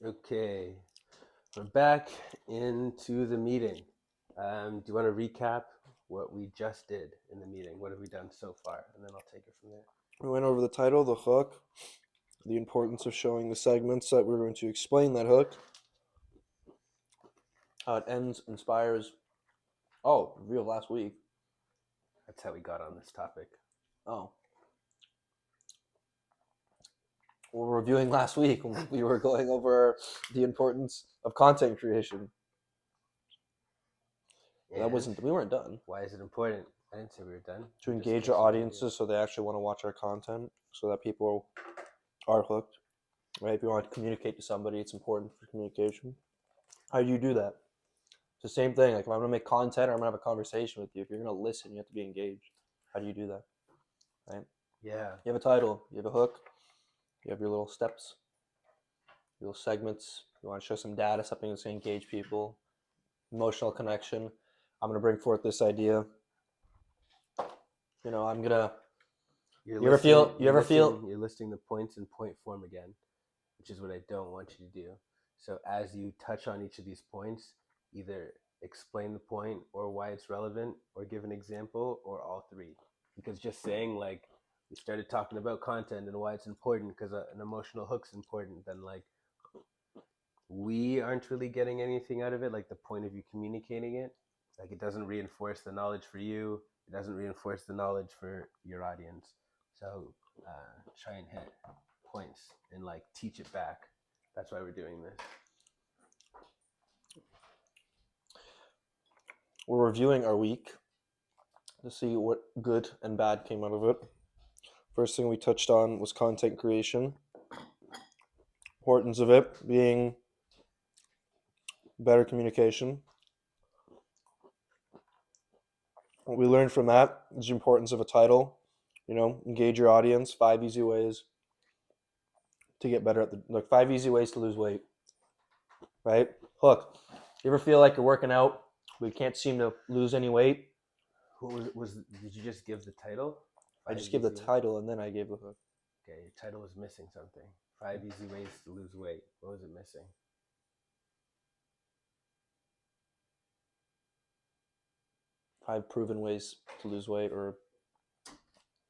Okay, we're back into the meeting. Do you want to recap what we just did in the meeting? What have we done so far? And then I'll take it from there. We went over the title, the hook, the importance of showing the segments that we're going to explain that hook, how it ends, inspires. Oh, review of last week. That's how we got on this topic. Oh. We were reviewing last week when we were going over the importance of content creation. And We weren't done. why is it important? I didn't say we were done. To engage our audiences so they actually want to watch our content, so that people are hooked. Right? If you want to communicate to somebody, it's important for communication. How do you do that? It's the same thing. Like if I'm going to make content or I'm going to have a conversation with you, if you're going to listen, you have to be engaged. How do you do that? Right? Yeah. You have a title, you have a hook, you have your little steps, your little segments. You want to show some data, something that's going to engage people, emotional connection. I'm going to bring forth this idea. I'm going to. You're listing the points in point form again, which is what I don't want you to do. So as you touch on each of these points, either explain the point or why it's relevant, or give an example, or all three. Because just saying like we started talking about content and why it's important because an emotional hook's important, then like we aren't really getting anything out of it, like the point of you communicating it. Like it doesn't reinforce the knowledge for you. It doesn't reinforce the knowledge for your audience. So try and hit points and like teach it back. That's why we're doing this. We're reviewing our week to see what good and bad came out of it. First thing we touched on was content creation. Importance of it being better communication. What we learned from that is the importance of a title. Engage your audience. 5 easy ways to get better at 5 easy ways to lose weight. Right? Hook. You ever feel like you're working out, but you can't seem to lose any weight? Did you just give the title? I just gave the title and then I gave the hook. Okay, your title was missing something. 5 easy ways to lose weight. What was it missing? 5 proven ways to lose weight, or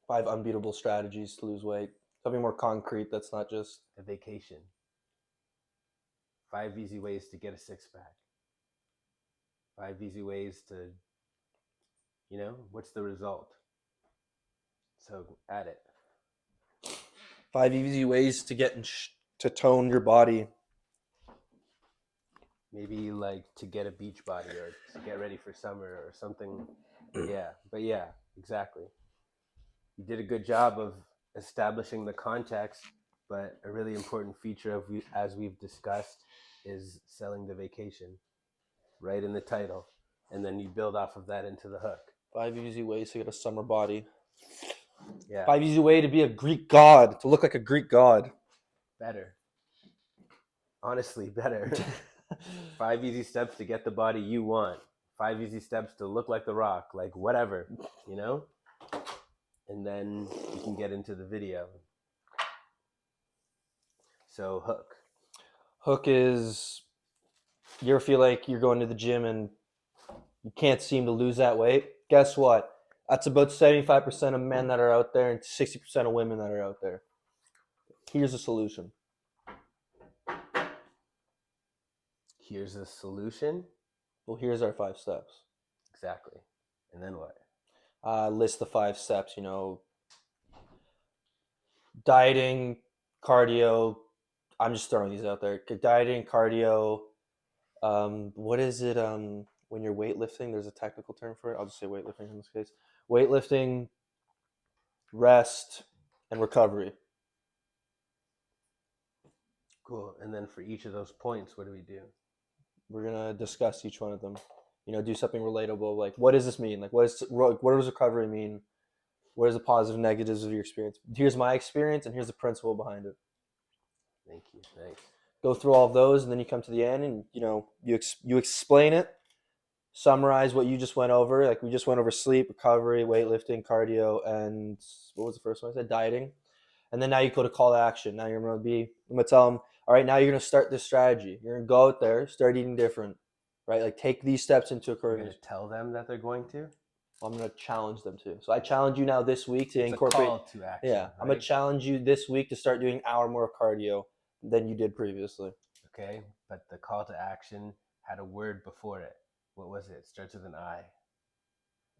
5 unbeatable strategies to lose weight. Something more concrete that's not just a vacation. 5 easy ways to get a six-pack. 5 easy ways to, what's the result? So add it. 5 easy ways to get to tone your body. Maybe like to get a beach body or to get ready for summer or something. Yeah, exactly. You did a good job of establishing the context, but a really important feature of as we've discussed is selling the vacation right in the title, and then you build off of that into the hook. 5 easy ways to get a summer body. Yeah. 5 easy way to be a Greek god, to look like a Greek god. Better. Honestly, better. 5 easy steps to get the body you want. 5 easy steps to look like The Rock, like whatever, And then you can get into the video. So hook. Hook is, you ever feel like you're going to the gym and you can't seem to lose that weight? Guess what? That's about 75% of men that are out there and 60% of women that are out there. Here's a solution. Here's a solution? Well, here's our 5 steps. Exactly. And then what? List the 5 steps, dieting, cardio. I'm just throwing these out there. Dieting, cardio. What is it? When you're weightlifting, there's a technical term for it. I'll just say weightlifting in this case. Weightlifting, rest, and recovery. Cool. And then for each of those points, what do we do? We're gonna discuss each one of them. Do something relatable. Like, what does this mean? Like, what does recovery mean? What is the positive, negatives of your experience? Here's my experience, and here's the principle behind it. Thank you. Thanks. Go through all of those, and then you come to the end, and you explain it, summarize what you just went over. Like we just went over sleep, recovery, weightlifting, cardio, and what was the first one I said? Dieting. And then now you go to call to action. Now I'm gonna tell them all right, now you're going to start this strategy. You're going to go out there, start eating different, right? Like take these steps into You're occurring. going to tell them that they're going to? I'm going to challenge them to. So I challenge you now this week to It's incorporate. a call to action. Yeah, right? I'm going to challenge you this week to start doing an hour more of cardio than you did previously. Okay, but the call to action had a word before it. What was it? It starts with an I.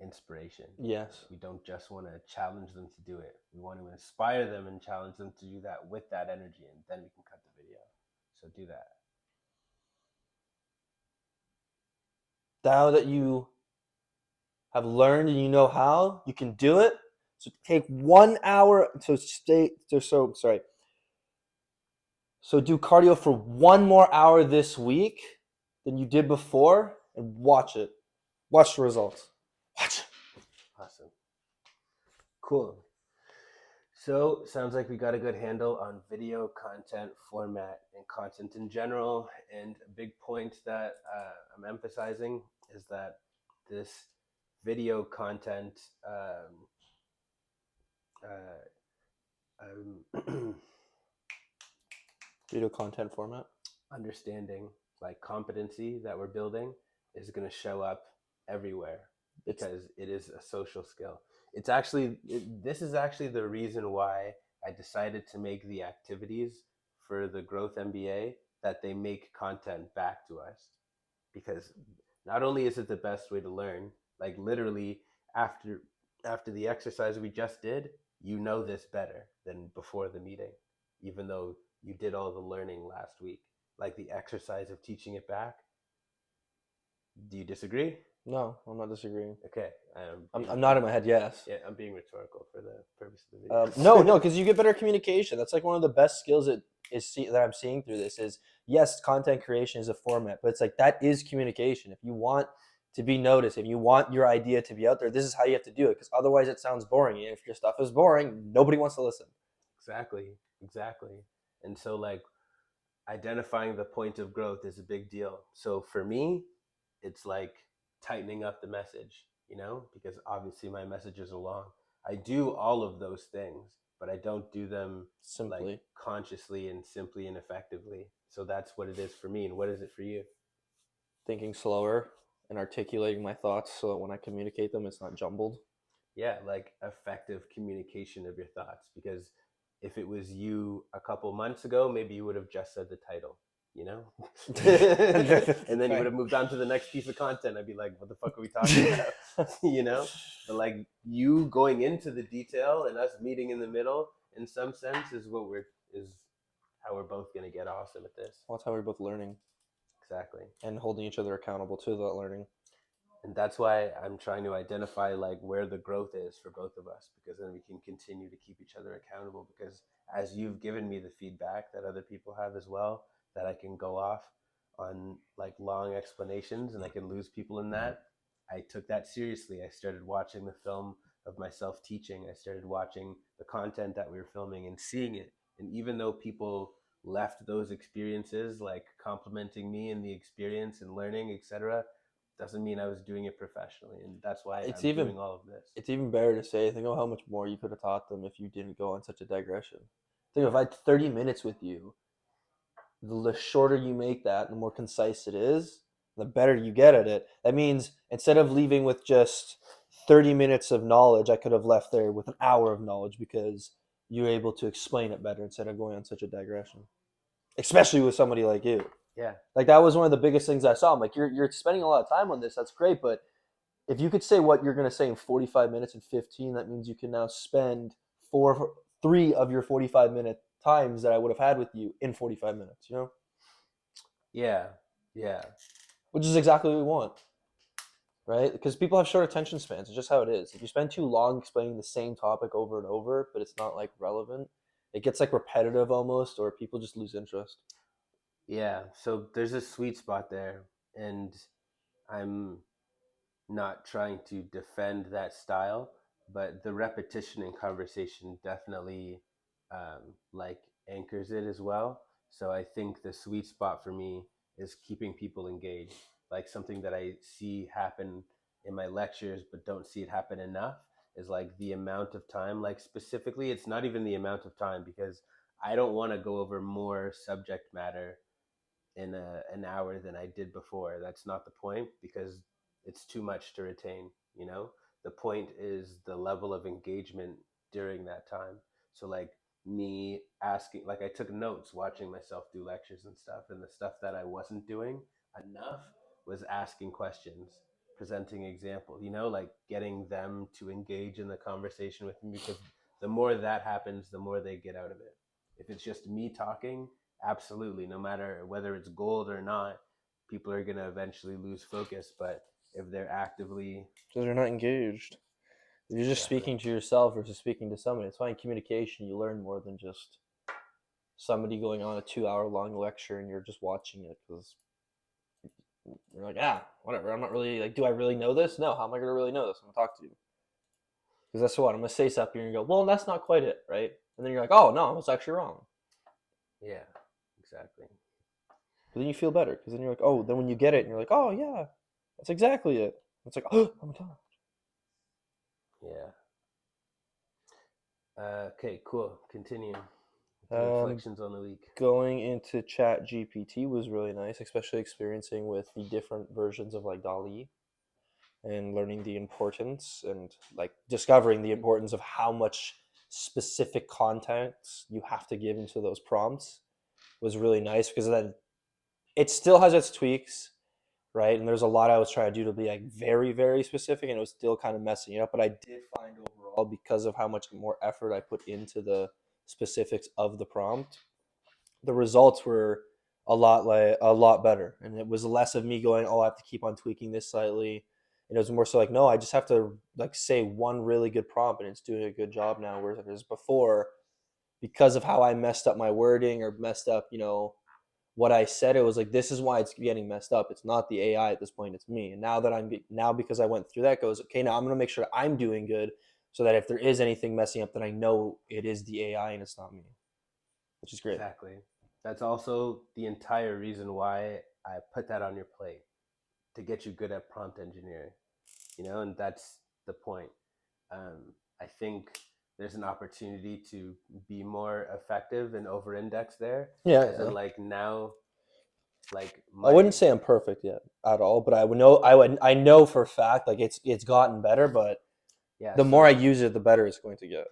Inspiration. Yes. We don't just want to challenge them to do it. We want to inspire them and challenge them to do that with that energy, and then we can cut the video. So do that. Now that you have learned and you know how, you can do it. So take 1 hour. So do cardio for 1 more hour this week than you did before, and watch it. Watch the results. Watch it. Awesome. Cool. So sounds like we got a good handle on video content format and content in general. And a big point that I'm emphasizing is that this video content Video content format. understanding, like competency that we're building, is going to show up everywhere because it is a social skill. It's actually this is actually the reason why I decided to make the activities for the Growth MBA that they make content back to us, because not only is it the best way to learn, like literally after the exercise we just did, you know this better than before the meeting, even though you did all the learning last week. Like the exercise of teaching it back. Do you disagree? No, I'm not disagreeing. Okay. I'm not in my head, yes. Yeah, I'm being rhetorical for the purpose of the video. No, because you get better communication. That's like one of the best skills that I'm seeing through this is, yes, content creation is a format, but it's like that is communication. If you want to be noticed, if you want your idea to be out there, this is how you have to do it, because otherwise it sounds boring. And if your stuff is boring, nobody wants to listen. Exactly. And so like identifying the point of growth is a big deal. So for me, it's like tightening up the message, because obviously my messages are long. I do all of those things, but I don't do them simply, like consciously and simply and effectively. So that's what it is for me. And what is it for you? Thinking slower and articulating my thoughts so that when I communicate them, it's not jumbled. Yeah, like effective communication of your thoughts. Because if it was you a couple months ago, maybe you would have just said the title, and then you would have moved on to the next piece of content. I'd be like, what the fuck are we talking about? But like you going into the detail and us meeting in the middle, in some sense, is how we're both going to get awesome at this. Well, that's how we're both learning. Exactly. And holding each other accountable to that learning. And that's why I'm trying to identify like where the growth is for both of us, because then we can continue to keep each other accountable. Because as you've given me the feedback that other people have as well, that I can go off on like long explanations and I can lose people in that. I took that seriously. I started watching the film of myself teaching. I started watching the content that we were filming and seeing it. And even though people left those experiences like complimenting me and the experience and learning, etc., doesn't mean I was doing it professionally. And that's why I'm doing all of this. It's even better to say, think of how much more you could have taught them if you didn't go on such a digression. Think if I had 30 minutes with you, the shorter you make that, the more concise it is, the better you get at it. That means instead of leaving with just 30 minutes of knowledge, I could have left there with an hour of knowledge because you were able to explain it better instead of going on such a digression. Especially with somebody like you. Yeah. Like that was one of the biggest things I saw. I'm like, you're spending a lot of time on this. That's great. But if you could say what you're going to say in 45 minutes and 15, that means you can now spend 3 of your 45-minute times that I would have had with you in 45 minutes, Yeah. Which is exactly what we want, right? Because people have short attention spans. It's just how it is. If you spend too long explaining the same topic over and over, but it's not like relevant, it gets like repetitive almost, or people just lose interest. Yeah. So there's a sweet spot there, and I'm not trying to defend that style, but the repetition in conversation definitely like anchors it as well. So I think the sweet spot for me is keeping people engaged, like something that I see happen in my lectures but don't see it happen enough is like the amount of time. Like specifically, it's not even the amount of time, because I don't want to go over more subject matter in an hour than I did before. That's not the point, because it's too much to retain, you know? The point is the level of engagement during that time. So like me asking, like I took notes watching myself do lectures and stuff, and the stuff that I wasn't doing enough was asking questions, presenting examples, you know, like getting them to engage in the conversation with me, because the more that happens, the more they get out of it. If it's just me talking, absolutely, no matter whether it's gold or not, people are going to eventually lose focus. But if they're actively, Because you're not engaged. If you're just exactly, speaking to yourself versus speaking to somebody, it's fine. In communication, you learn more than just somebody going on a 2 hour long lecture and you're just watching it because you're like, whatever. I'm not really like, do I really know this? No. How am I going to really know this? I'm going to talk to you. Because that's what I'm going to say something and you go, well, that's not quite it, right? And then you're like, oh, no, I was actually wrong. yeah, exactly. But then you feel better because then you're like, oh, then when you get it and you're like, oh, yeah, that's exactly it. It's like, oh my God. Yeah. Okay, cool. Continue. The Um, reflections on the week. Going into Chat GPT was really nice, especially experiencing with the different versions of like DALL-E and learning the importance and like discovering the importance of how much specific context you have to give into those prompts was really nice because then it still has its tweaks, right? And there's a lot I was trying to do to be like very, very specific, and it was still kind of messing it up. But I did find overall, because of how much more effort I put into the specifics of the prompt, the results were a lot better, and it was less of me going, oh, I have to keep on tweaking this slightly. And it was more so like, no, I just have to like say one really good prompt and it's doing a good job now, whereas before, because of how I messed up my wording or messed up, what I said, it was like, this is why it's getting messed up. It's not the AI at this point, it's me. And now that now because I went through that, goes, okay, now I'm going to make sure I'm doing good, so that if there is anything messing up, then I know it is the AI and it's not me, which is great. Exactly. That's also the entire reason why I put that on your plate, to get you good at prompt engineering, you know, and that's the point. I think there's an opportunity to be more effective and over index there, Yeah, as yeah. in like now, like I my, wouldn't say I'm perfect yet at all, but I know for a fact like it's gotten better, but yeah, the more I so, use it, the better it's going to get.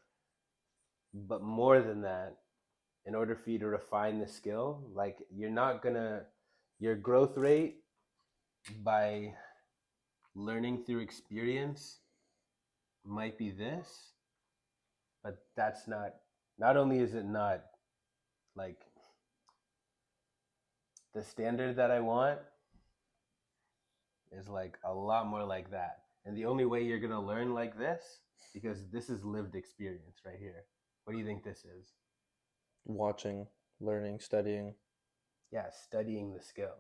but more than that, in order for you to refine the skill, like you're not gonna, your growth rate by learning through experience might be this, but that's not, not only is it not like the standard that I want, is like a lot more like that. And the only way you're gonna learn like this, because this is lived experience right here. What do you think this is? Watching, learning, studying. Yeah, studying the skill.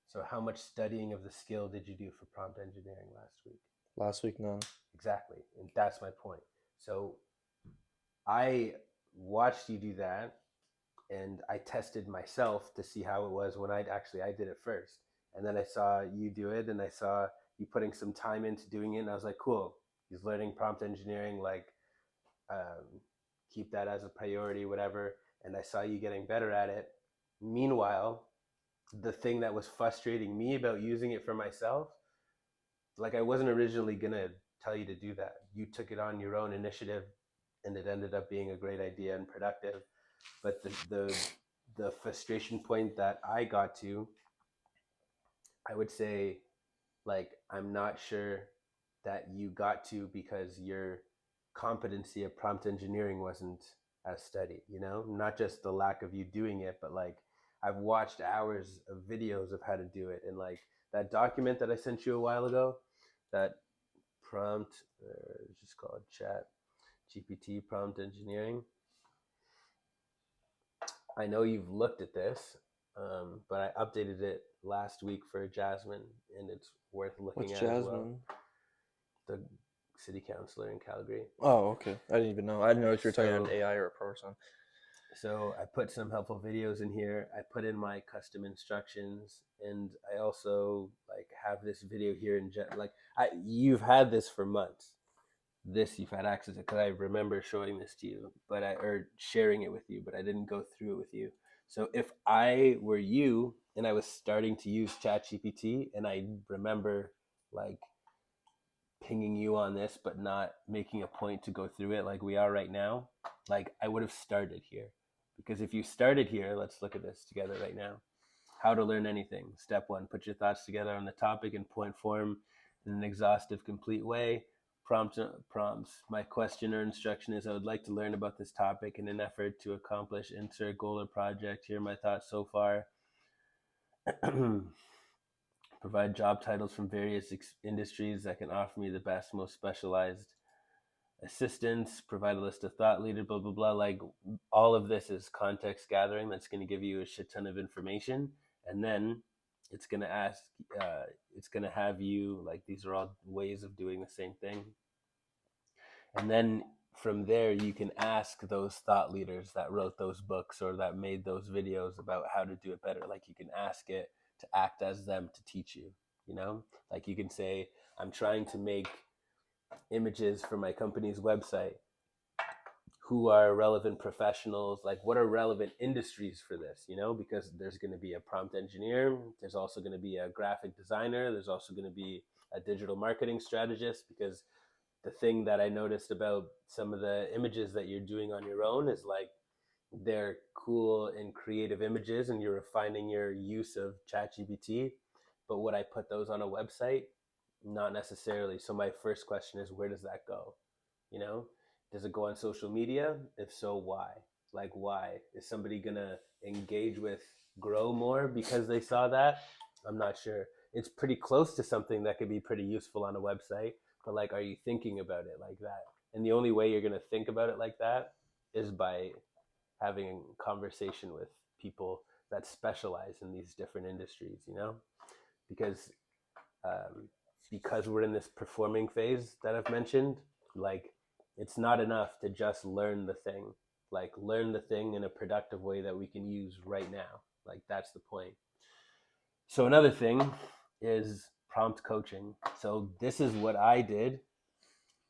So how much studying of the skill did you do for prompt engineering last week? Last week, none. Exactly. And that's my point. So I watched you do that, and I tested myself to see how it was when I did it first. And then I saw you do it, and I saw you putting some time into doing it, and I was like, cool. He's learning prompt engineering, like keep that as a priority, whatever. And I saw you getting better at it. Meanwhile, the thing that was frustrating me about using it for myself, like I wasn't originally gonna tell you to do that. You took it on your own initiative, and it ended up being a great idea and productive. But the frustration point that I got to, I would say, like I'm not sure that you got to, because your competency of prompt engineering wasn't as steady, you know, not just the lack of you doing it, but like I've watched hours of videos of how to do it, and like that document that I sent you a while ago, that prompt, it's just called Chat GPT prompt engineering. I know you've looked at this, but I updated it last week for Jasmine, and it's worth looking What's at as well. Jasmine? The city councilor in Calgary. Oh, okay. I didn't even know. I didn't know if you were talking about So, an AI or a person. so I put some helpful videos in here. I put in my custom instructions, and I also like have this video here in like you've had this for months. this you've had access to, because I remember showing this to you, or sharing it with you, but I didn't go through it with you. So if I were you and I was starting to use ChatGPT, and I remember like pinging you on this, but not making a point to go through it like we are right now, like I would have started here. Because if you started here, let's look at this together right now. How to learn anything. Step 1, put your thoughts together on the topic in point form in an exhaustive, complete way. Prompts. My question or instruction is, I would like to learn about this topic in an effort to accomplish insert goal or project. Here are my thoughts so far. Provide job titles from various industries that can offer me the best, most specialized assistance. Provide a list of thought leaders, blah, blah, blah. Like all of this is context gathering that's going to give you a shit ton of information. And then it's going to it's going to have you, like, these are all ways of doing the same thing. And then from there, you can ask those thought leaders that wrote those books or that made those videos about how to do it better. Like you can ask it to act as them to teach you, like you can say, I'm trying to make images for my company's website. Who are relevant professionals? Like what are relevant industries for this? Because there's going to be a prompt engineer. There's also going to be a graphic designer. There's also going to be a digital marketing strategist, because the thing that I noticed about some of the images that you're doing on your own is like they're cool and creative images and you're refining your use of ChatGPT. But would I put those on a website? Not necessarily. So my first question is, where does that go? Does it go on social media? If so, why? Like, why? Is somebody gonna engage with Grow more because they saw that? I'm not sure. It's pretty close to something that could be pretty useful on a website, but like, are you thinking about it like that? And the only way you're gonna think about it like that is by having a conversation with people that specialize in these different industries, because because we're in this performing phase that I've mentioned, like it's not enough to just learn the thing. Like learn the thing in a productive way that we can use right now. Like that's the point. So another thing is prompt coaching. So this is what I did.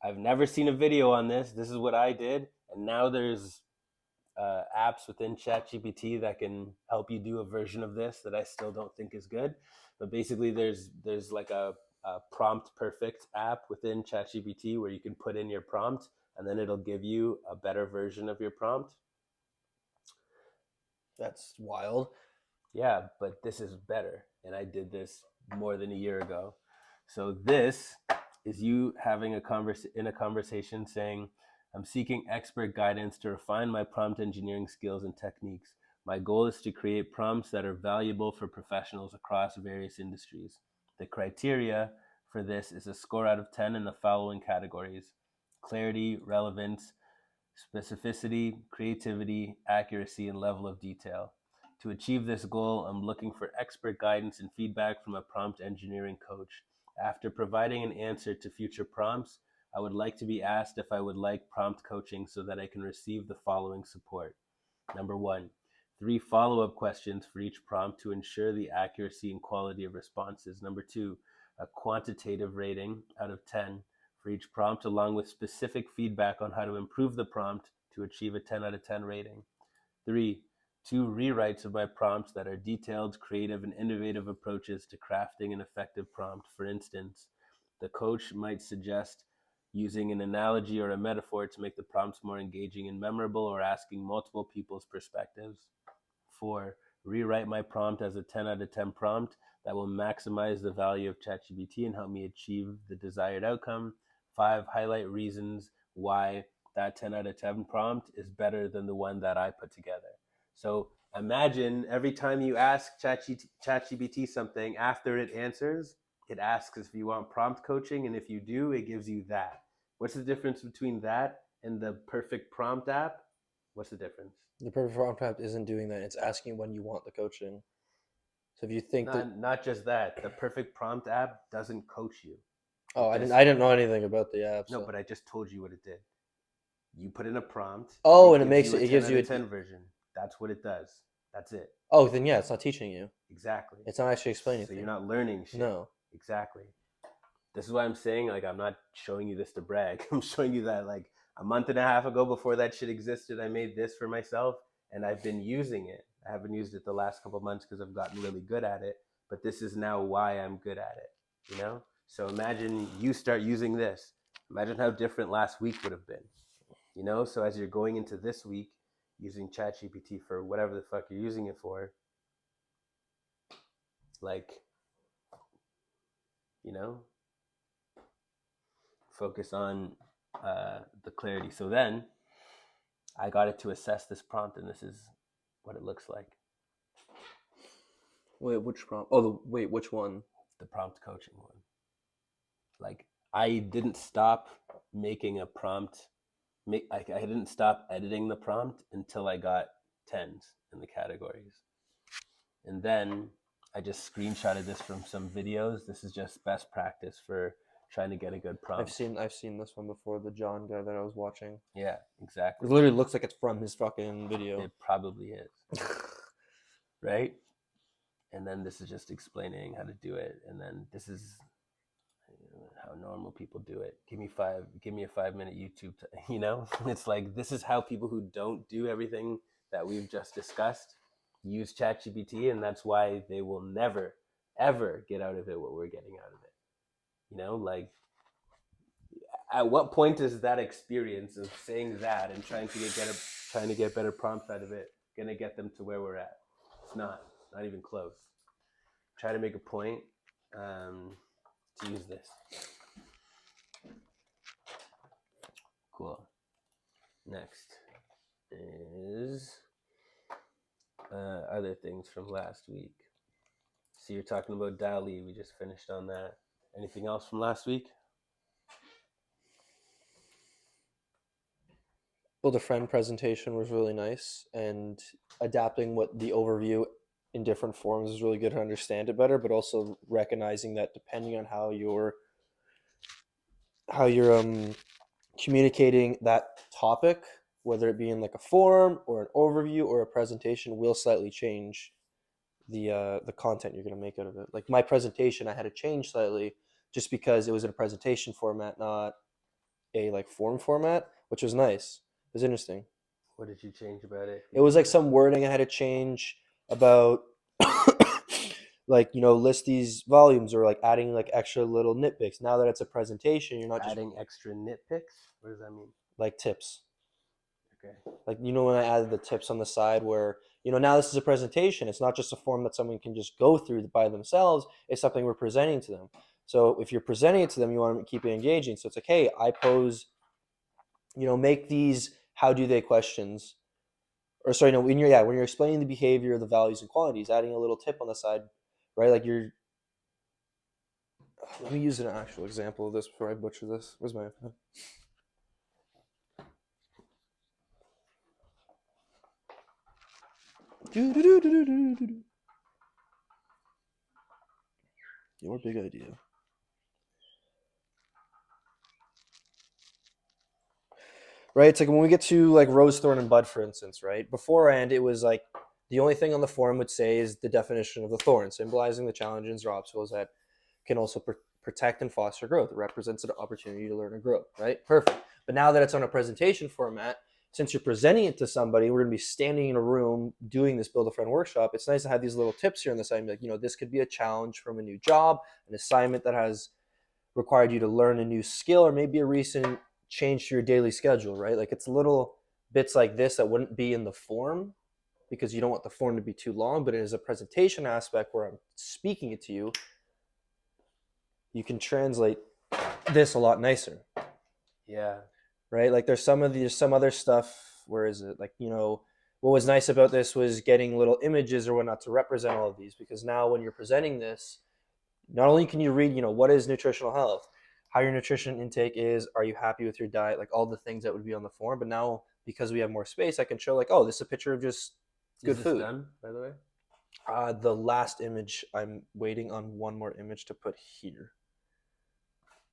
I've never seen a video on this. This is what I did. And now there's apps within ChatGPT that can help you do a version of this that I still don't think is good. But basically, there's like a prompt perfect app within ChatGPT where you can put in your prompt and then it'll give you a better version of your prompt. That's wild. Yeah, but this is better. And I did this more than a year ago. So this is you having a conversation saying, I'm seeking expert guidance to refine my prompt engineering skills and techniques. My goal is to create prompts that are valuable for professionals across various industries. The criteria for this is a score out of 10 in the following categories: clarity, relevance, specificity, creativity, accuracy, and level of detail. To achieve this goal, I'm looking for expert guidance and feedback from a prompt engineering coach. After providing an answer to future prompts, I would like to be asked if I would like prompt coaching so that I can receive the following support. Number 1, 3 follow-up questions for each prompt to ensure the accuracy and quality of responses. Number 2, a quantitative rating out of 10 for each prompt, along with specific feedback on how to improve the prompt to achieve a 10 out of 10 rating. 3, 2 rewrites of my prompts that are detailed, creative, and innovative approaches to crafting an effective prompt. For instance, the coach might suggest using an analogy or a metaphor to make the prompts more engaging and memorable, or asking multiple people's perspectives. 4, rewrite my prompt as a 10 out of 10 prompt that will maximize the value of ChatGPT and help me achieve the desired outcome. 5, highlight reasons why that 10 out of 10 prompt is better than the one that I put together. So imagine every time you ask ChatGPT something, after it answers, it asks if you want prompt coaching, and if you do, it gives you that. What's the difference between that and the Perfect Prompt app? What's the difference? The Perfect Prompt app isn't doing that. It's asking when you want the coaching. So if you think not just that, the Perfect Prompt app doesn't coach you. Oh, I didn't know anything about the app. No, but I just told you what it did. You put in a prompt. Oh, and it gives you a 10 version. That's what it does. That's it. Oh, then yeah, it's not teaching you. Exactly. It's not actually explaining. So you're not learning shit. No. Exactly. this is why I'm saying, like, I'm not showing you this to brag. I'm showing you that, like, a month and a half ago, before that shit existed, I made this for myself, and I've been using it. I haven't used it the last couple of months because I've gotten really good at it, but this is now why I'm good at it, you know? So imagine you start using this. Imagine how different last week would have been, you know? So as you're going into this week using ChatGPT for whatever the fuck you're using it for, like, you know, focus on the clarity. So then I got it to assess this prompt, and this is what it looks like. Wait, which prompt? Oh, which one? The prompt coaching one. Like, I didn't stop making a prompt. I didn't stop editing the prompt until I got 10s in the categories. And then I just screenshotted this from some videos. This is just best practice for trying to get a good prompt. I've seen this one before, the John guy that I was watching. Yeah, exactly. It literally looks like it's from his fucking video. It probably is. Right? And then this is just explaining how to do it. And then this is how normal people do it. Give me a 5-minute YouTube, you know? It's like, this is how people who don't do everything that we've just discussed use ChatGPT, and that's why they will never, ever get out of it what we're getting out of it. You know, like, at what point is that experience of saying that and trying to get better prompts out of it gonna get them to where we're at? It's not even close. Try to make a point to use this. Cool. Next is other things from last week. So you're talking about DALL-E. We just finished on that. Anything else from last week? Well, the friend presentation was really nice, and adapting what the overview in different forms is really good to understand it better, but also recognizing that depending on how you're communicating that topic, whether it be in like a form or an overview or a presentation, will slightly change the content you're going to make out of it. Like my presentation, I had to change slightly just because it was in a presentation format, not a like form format, which was nice. It was interesting. What did you change about it? It was like some wording I had to change about like, you know, list these volumes, or like adding like extra little nitpicks. Now that it's a presentation, you're not just adding extra nitpicks. What does that mean? like tips. Okay. Like, you know, when I added the tips on the side where, you know, now this is a presentation. It's not just a form that someone can just go through by themselves. It's something we're presenting to them. So if you're presenting it to them, you want to keep it engaging. So it's like, hey, I pose, you know, make these how do they questions. Or sorry, no, when you're explaining the behavior, the values and qualities, adding a little tip on the side, right? Like let me use an actual example of this before I butcher this. Where's my your big idea. Right? It's like when we get to like rose, thorn, and bud, for instance, right? Beforehand, it was like the only thing on the form would say is the definition of the thorn, symbolizing the challenges or obstacles that can also protect and foster growth. It represents an opportunity to learn and grow, right? Perfect. But now that it's on a presentation format, since you're presenting it to somebody, we're going to be standing in a room doing this Build a Friend workshop. It's nice to have these little tips here on the side. Like, you know, this could be a challenge from a new job, an assignment that has required you to learn a new skill, or maybe a recent change to your daily schedule, right? Like, it's little bits like this that wouldn't be in the form because you don't want the form to be too long, but it is a presentation aspect where I'm speaking it to you. You can translate this a lot nicer. Yeah. Right? Like there's some other stuff. Where is it? Like, you know, what was nice about this was getting little images or whatnot to represent all of these, because now when you're presenting this, not only can you read, you know, what is nutritional health, how your nutrition intake is, are you happy with your diet, like all the things that would be on the form, but now because we have more space, I can show like, oh, this is a picture of just good food. Done, by the way? The last image, I'm waiting on one more image to put here.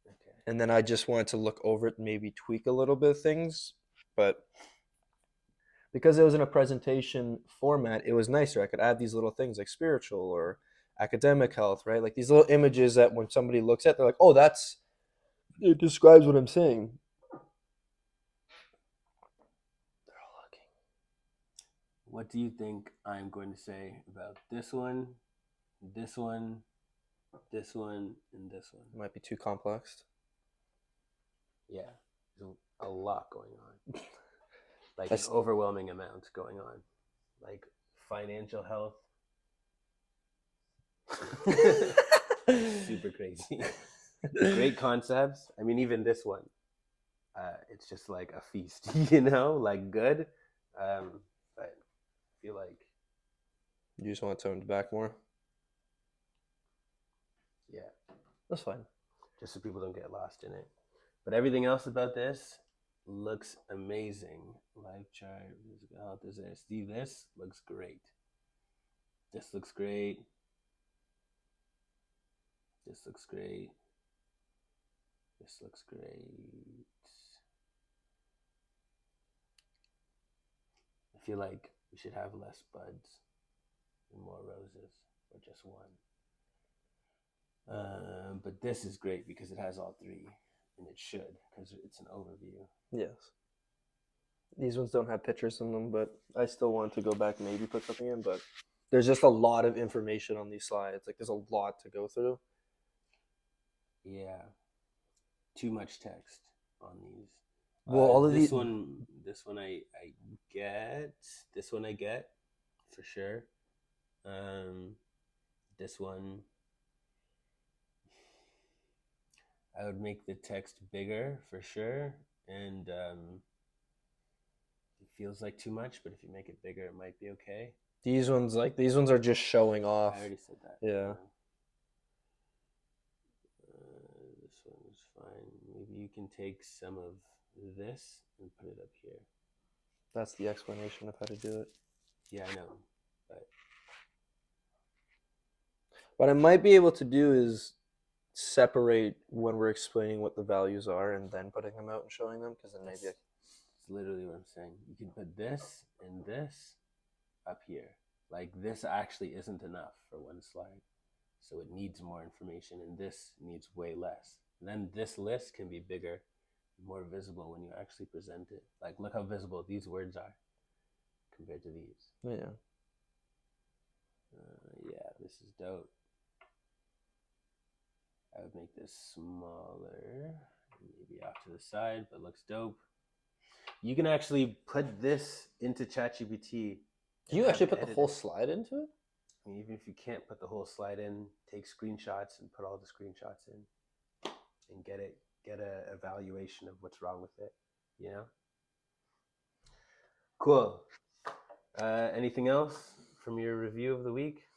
Okay. And then I just wanted to look over it and maybe tweak a little bit of things, but because it was in a presentation format, it was nicer. I could add these little things like spiritual or academic health, right? Like these little images that when somebody looks at, they're like, oh, it describes what I'm saying. They're all looking. What do you think I'm going to say about this one, this one, this one, and this one? It might be too complex. Yeah, there's a lot going on. Like That's- an overwhelming amount going on. Like financial health. Super crazy. Great concepts. I mean, even this one, it's just like a feast, like good. But I feel like, You just want to tone it back more? yeah, That's fine. just so people don't get lost in it. But everything else about this looks amazing. Life chart, physical health is there. See, this looks great. This looks great. This looks great. This looks great. I feel like we should have less buds and more roses, or just one. But this is great because it has all three, and it should, because it's an overview. Yes. These ones don't have pictures in them, but I still want to go back and maybe put something in, but there's just a lot of information on these slides. Like there's a lot to go through. Yeah. Too much text on these. Well, all of this these one I get. This one I get for sure. This one I would make the text bigger for sure, and it feels like too much, but if you make it bigger, it might be okay. these ones are just showing off. I already said that. Yeah. This one is fine. Maybe you can take some of this and put it up here. That's the explanation of how to do it. Yeah, I know. But what I might be able to do is separate when we're explaining what the values are and then putting them out and showing them, because then maybe it's literally what I'm saying. You can put this and this up here. Like this actually isn't enough for one slide. So it needs more information, and this needs way less. And then this list can be bigger, more visible when you actually present it. Like look how visible these words are compared to these. yeah. Yeah, this is dope. I would make this smaller, maybe off to the side, but looks dope. You can actually put this into ChatGPT. Do you actually put the whole slide into it? I mean, even if you can't put the whole slide in, take screenshots and put all the screenshots in, and get a evaluation of what's wrong with it. Cool. Anything else from your review of the week?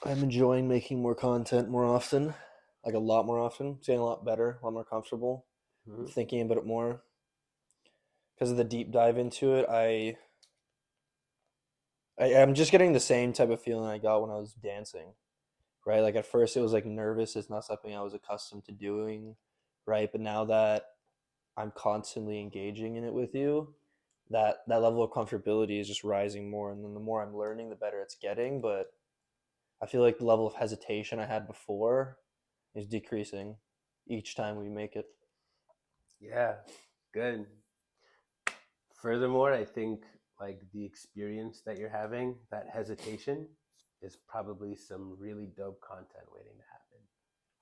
I'm enjoying making more content more often, like a lot more often. It's getting a lot better, a lot more comfortable, thinking about it more. Because of the deep dive into it, I'm just getting the same type of feeling I got when I was dancing, right? Like at first it was like nervous. It's not something I was accustomed to doing, right? But now that I'm constantly engaging in it with you, that level of comfortability is just rising more. And then the more I'm learning, the better it's getting. But I feel like the level of hesitation I had before is decreasing each time we make it. Yeah, good. Furthermore, I think like the experience that you're having, that hesitation, is probably some really dope content waiting to happen.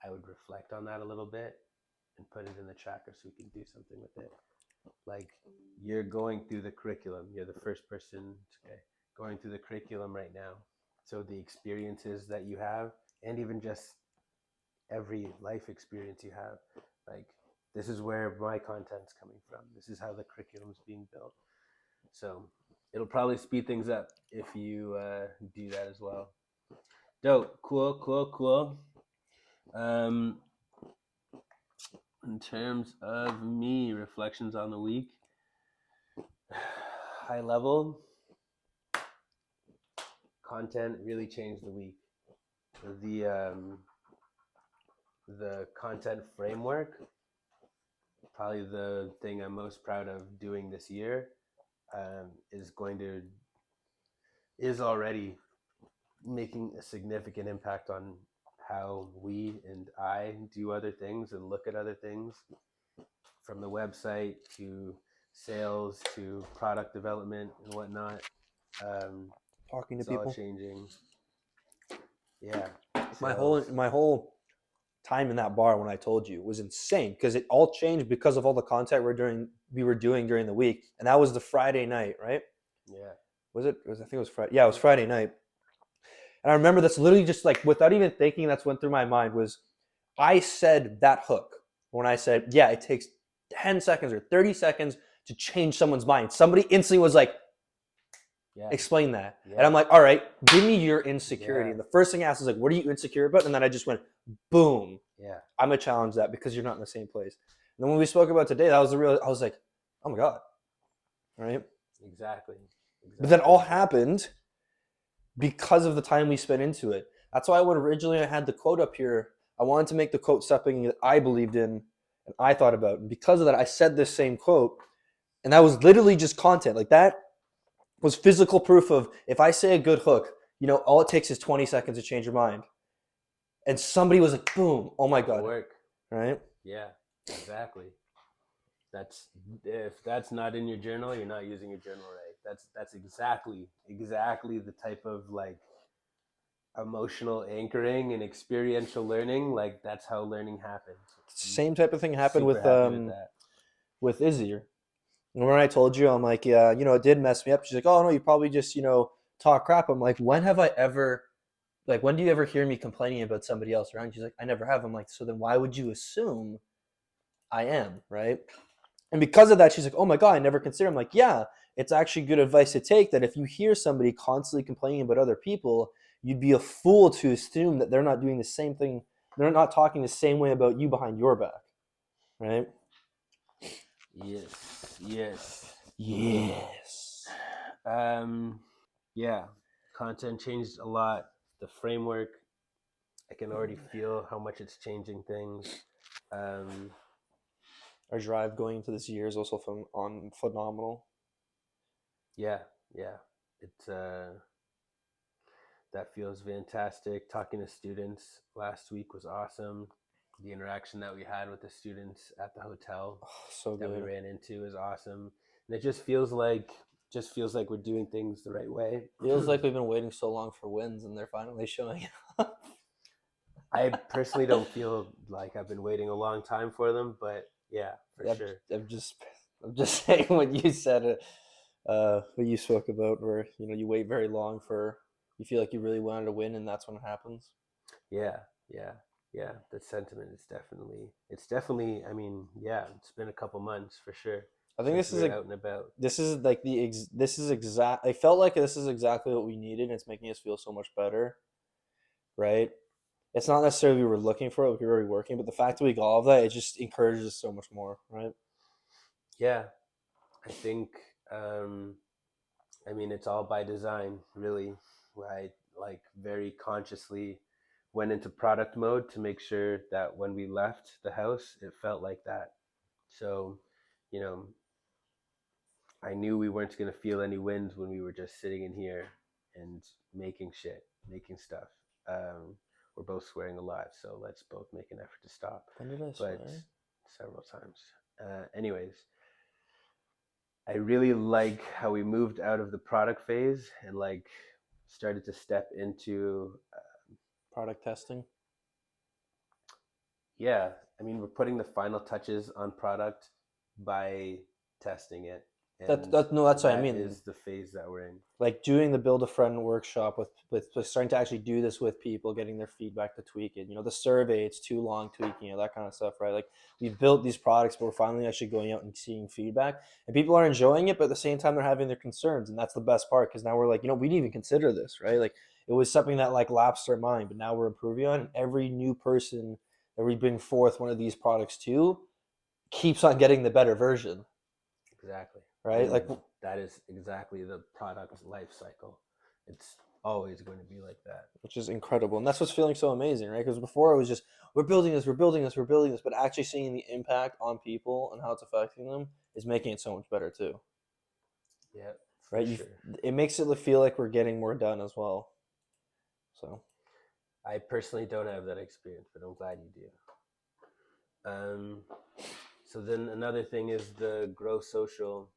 I would reflect on that a little bit and put it in the tracker so we can do something with it. Like you're going through the curriculum. You're the first person going through the curriculum right now. So the experiences that you have, and even just every life experience you have, like this is where my content's coming from. This is how the curriculum's being built. So it'll probably speed things up if you do that as well. Dope. Cool. In terms of me, reflections on the week, high level content really changed the week. The content framework probably the thing I'm most proud of doing this year is already making a significant impact on how we and I do other things and look at other things, from the website to sales to product development and whatnot. Talking to It's all people. changing. Yeah. My So whole time in that bar when I told you was insane because it all changed because of all the content we were doing during the week, and that was the Friday night, right? yeah, I think it was Friday. Yeah, it was Friday night. And I remember that's literally just like without even thinking, that's went through my mind was I said that hook when I said, yeah, it takes 10 seconds or 30 seconds to change someone's mind. Somebody instantly was like, yeah, explain that. yeah, And I'm like, all right, give me your insecurity. yeah, And the first thing I asked is like, what are you insecure about? And then I just went, boom, yeah, I'm gonna challenge that because you're not in the same place. And then when we spoke about today, that was the real, I was like, oh my God. Right. exactly. But then all happened because of the time we spent into it. That's why when originally I had the quote up here, I wanted to make the quote something that I believed in and I thought about. And because of that, I said this same quote. And that was literally just content. Like that was physical proof of if I say a good hook, all it takes is 20 seconds to change your mind. And somebody was like, boom, oh my God. Work. Right? Yeah, exactly. That's if that's not in your journal, you're not using your journal right. That's exactly the type of like emotional anchoring and experiential learning. Like that's how learning happens. Same type of thing happened Super happy with that. with Izzy. And when I told you, I'm like, yeah, it did mess me up. She's like, oh no, you probably just, talk crap. I'm like, when have I ever, like, when do you ever hear me complaining about somebody else around? She's like, I never have. I'm like, so then why would you assume I am, right? And because of that, she's like, oh my God, I never considered. I'm like, yeah, it's actually good advice to take that if you hear somebody constantly complaining about other people, you'd be a fool to assume that they're not doing the same thing. They're not talking the same way about you behind your back, right? Yes. Yeah. Content changed a lot. The framework, I can already feel how much it's changing things. Our drive going into this year is also phenomenal. Yeah. It's that feels fantastic. Talking to students last week was awesome. The interaction that we had with the students at the hotel that we ran into is awesome. And it just feels like we're doing things the right way. Feels like we've been waiting so long for wins and they're finally showing up. I personally don't feel like I've been waiting a long time for them, but yeah, sure. I'm just saying what you said, what you spoke about, where you wait very long you feel like you really wanted to win, and that's when it happens. Yeah. The sentiment is definitely. I mean, yeah, it's been a couple months for sure. I think this is out and about. This is like this is exact. I felt like this is exactly what we needed. And it's making us feel so much better, right? It's not necessarily we were looking for it, we were already working, but the fact that we got all of that, it just encourages us so much more, right? Yeah, I think. I mean, it's all by design, really. I like very consciously went into product mode to make sure that when we left the house, it felt like that. So, you know, I knew we weren't going to feel any wind when we were just sitting in here and making stuff. We're both swearing a lot, so let's both make an effort to stop. When did I swear? Several times. Anyways, I really like how we moved out of the product phase and like started to step into product testing. Yeah, I mean, we're putting the final touches on product by testing it. That's what I mean. Is the phase that we're in. Like doing the build a friend workshop with starting to actually do this with people, getting their feedback to tweak it. The survey, it's too long, tweaking it, that kind of stuff, right? Like we've built these products, but we're finally actually going out and seeing feedback, and people are enjoying it, but at the same time they're having their concerns, and that's the best part because now we're like, we didn't even consider this, right? Like it was something that like lapsed our mind, but now we're improving on it. And every new person that we bring forth one of these products to keeps on getting the better version. Exactly. Right? And like that is exactly the product life cycle. It's always going to be like that. which is incredible. And that's what's feeling so amazing, right? Because before it was just, we're building this, we're building this, we're building this, but actually seeing the impact on people and how it's affecting them is making it so much better too, Yeah, for right? sure. It makes it feel like we're getting more done as well. So I personally don't have that experience, but I'm glad you do. So then another thing is the Grow Social,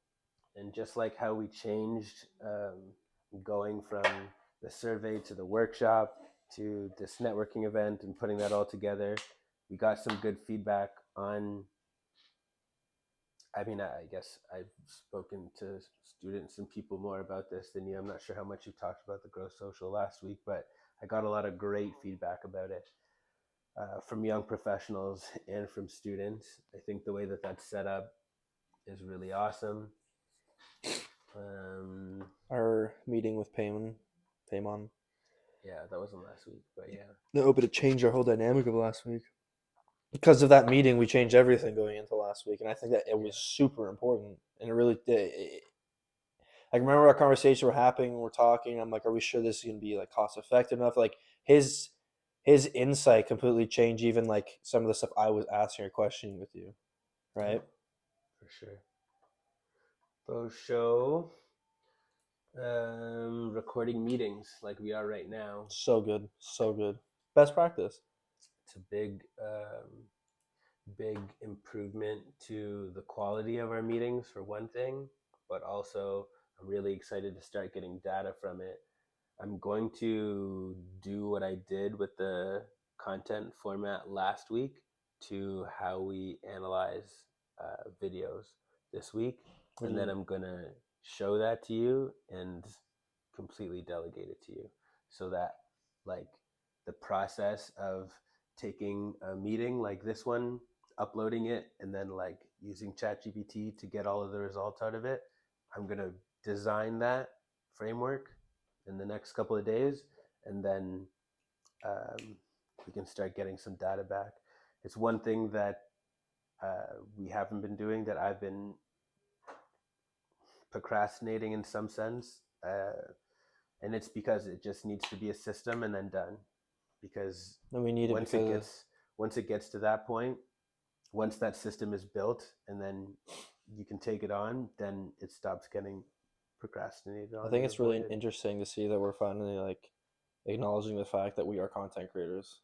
and just like how we changed going from the survey to the workshop to this networking event and putting that all together, we got some good feedback on. I mean, I guess I've spoken to students and people more about this than you. I'm not sure how much you talked about the Grow Social last week, but I got a lot of great feedback about it from young professionals and from students. I think the way that that's set up is really awesome. Our meeting with Paymon, Yeah, that wasn't last week, but yeah. no, but it changed our whole dynamic of last week. Because of that meeting, we changed everything going into last week, and I think that it was super important, and it really did. I remember our conversation we're having, we're talking. I'm like, are we sure this is gonna be like cost effective enough? Like his insight completely changed even like some of the stuff I was asking or questioning with you, right? For sure. Both show recording meetings like we are right now. So good, so good. Best practice. It's a big improvement to the quality of our meetings for one thing, but also I'm really excited to start getting data from it. I'm going to do what I did with the content format last week to how we analyze videos this week. And then I'm going to show that to you and completely delegate it to you so that like the process of taking a meeting like this one, uploading it, and then like using ChatGPT to get all of the results out of it, I'm going to design that framework in the next couple of days, and then we can start getting some data back. It's one thing that we haven't been doing, that I've been procrastinating in some sense, and it's because it just needs to be a system and then done. Because we need once it gets to that point, once that system is built, and then you can take it on, then it stops getting procrastinated on. I think it's really interesting to see that we're finally like acknowledging the fact that we are content creators.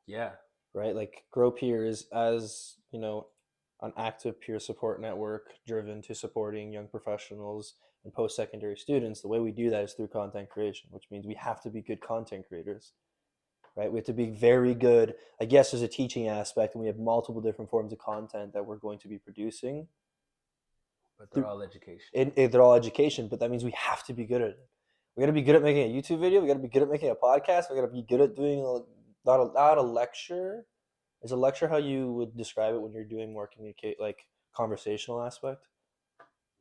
Yeah. Right? Like Grow Peers, as you know, an active peer support network driven to supporting young professionals and post-secondary students. The way we do that is through content creation, which means we have to be good content creators. Right? We have to be very good. I guess there's a teaching aspect, and we have multiple different forms of content that we're going to be producing. But they're all education. They're all education, but that means we have to be good at it. We got to be good at making a YouTube video. We got to be good at making a podcast. We got to be good at doing not a lecture. Is a lecture how you would describe it when you're doing more like conversational aspect?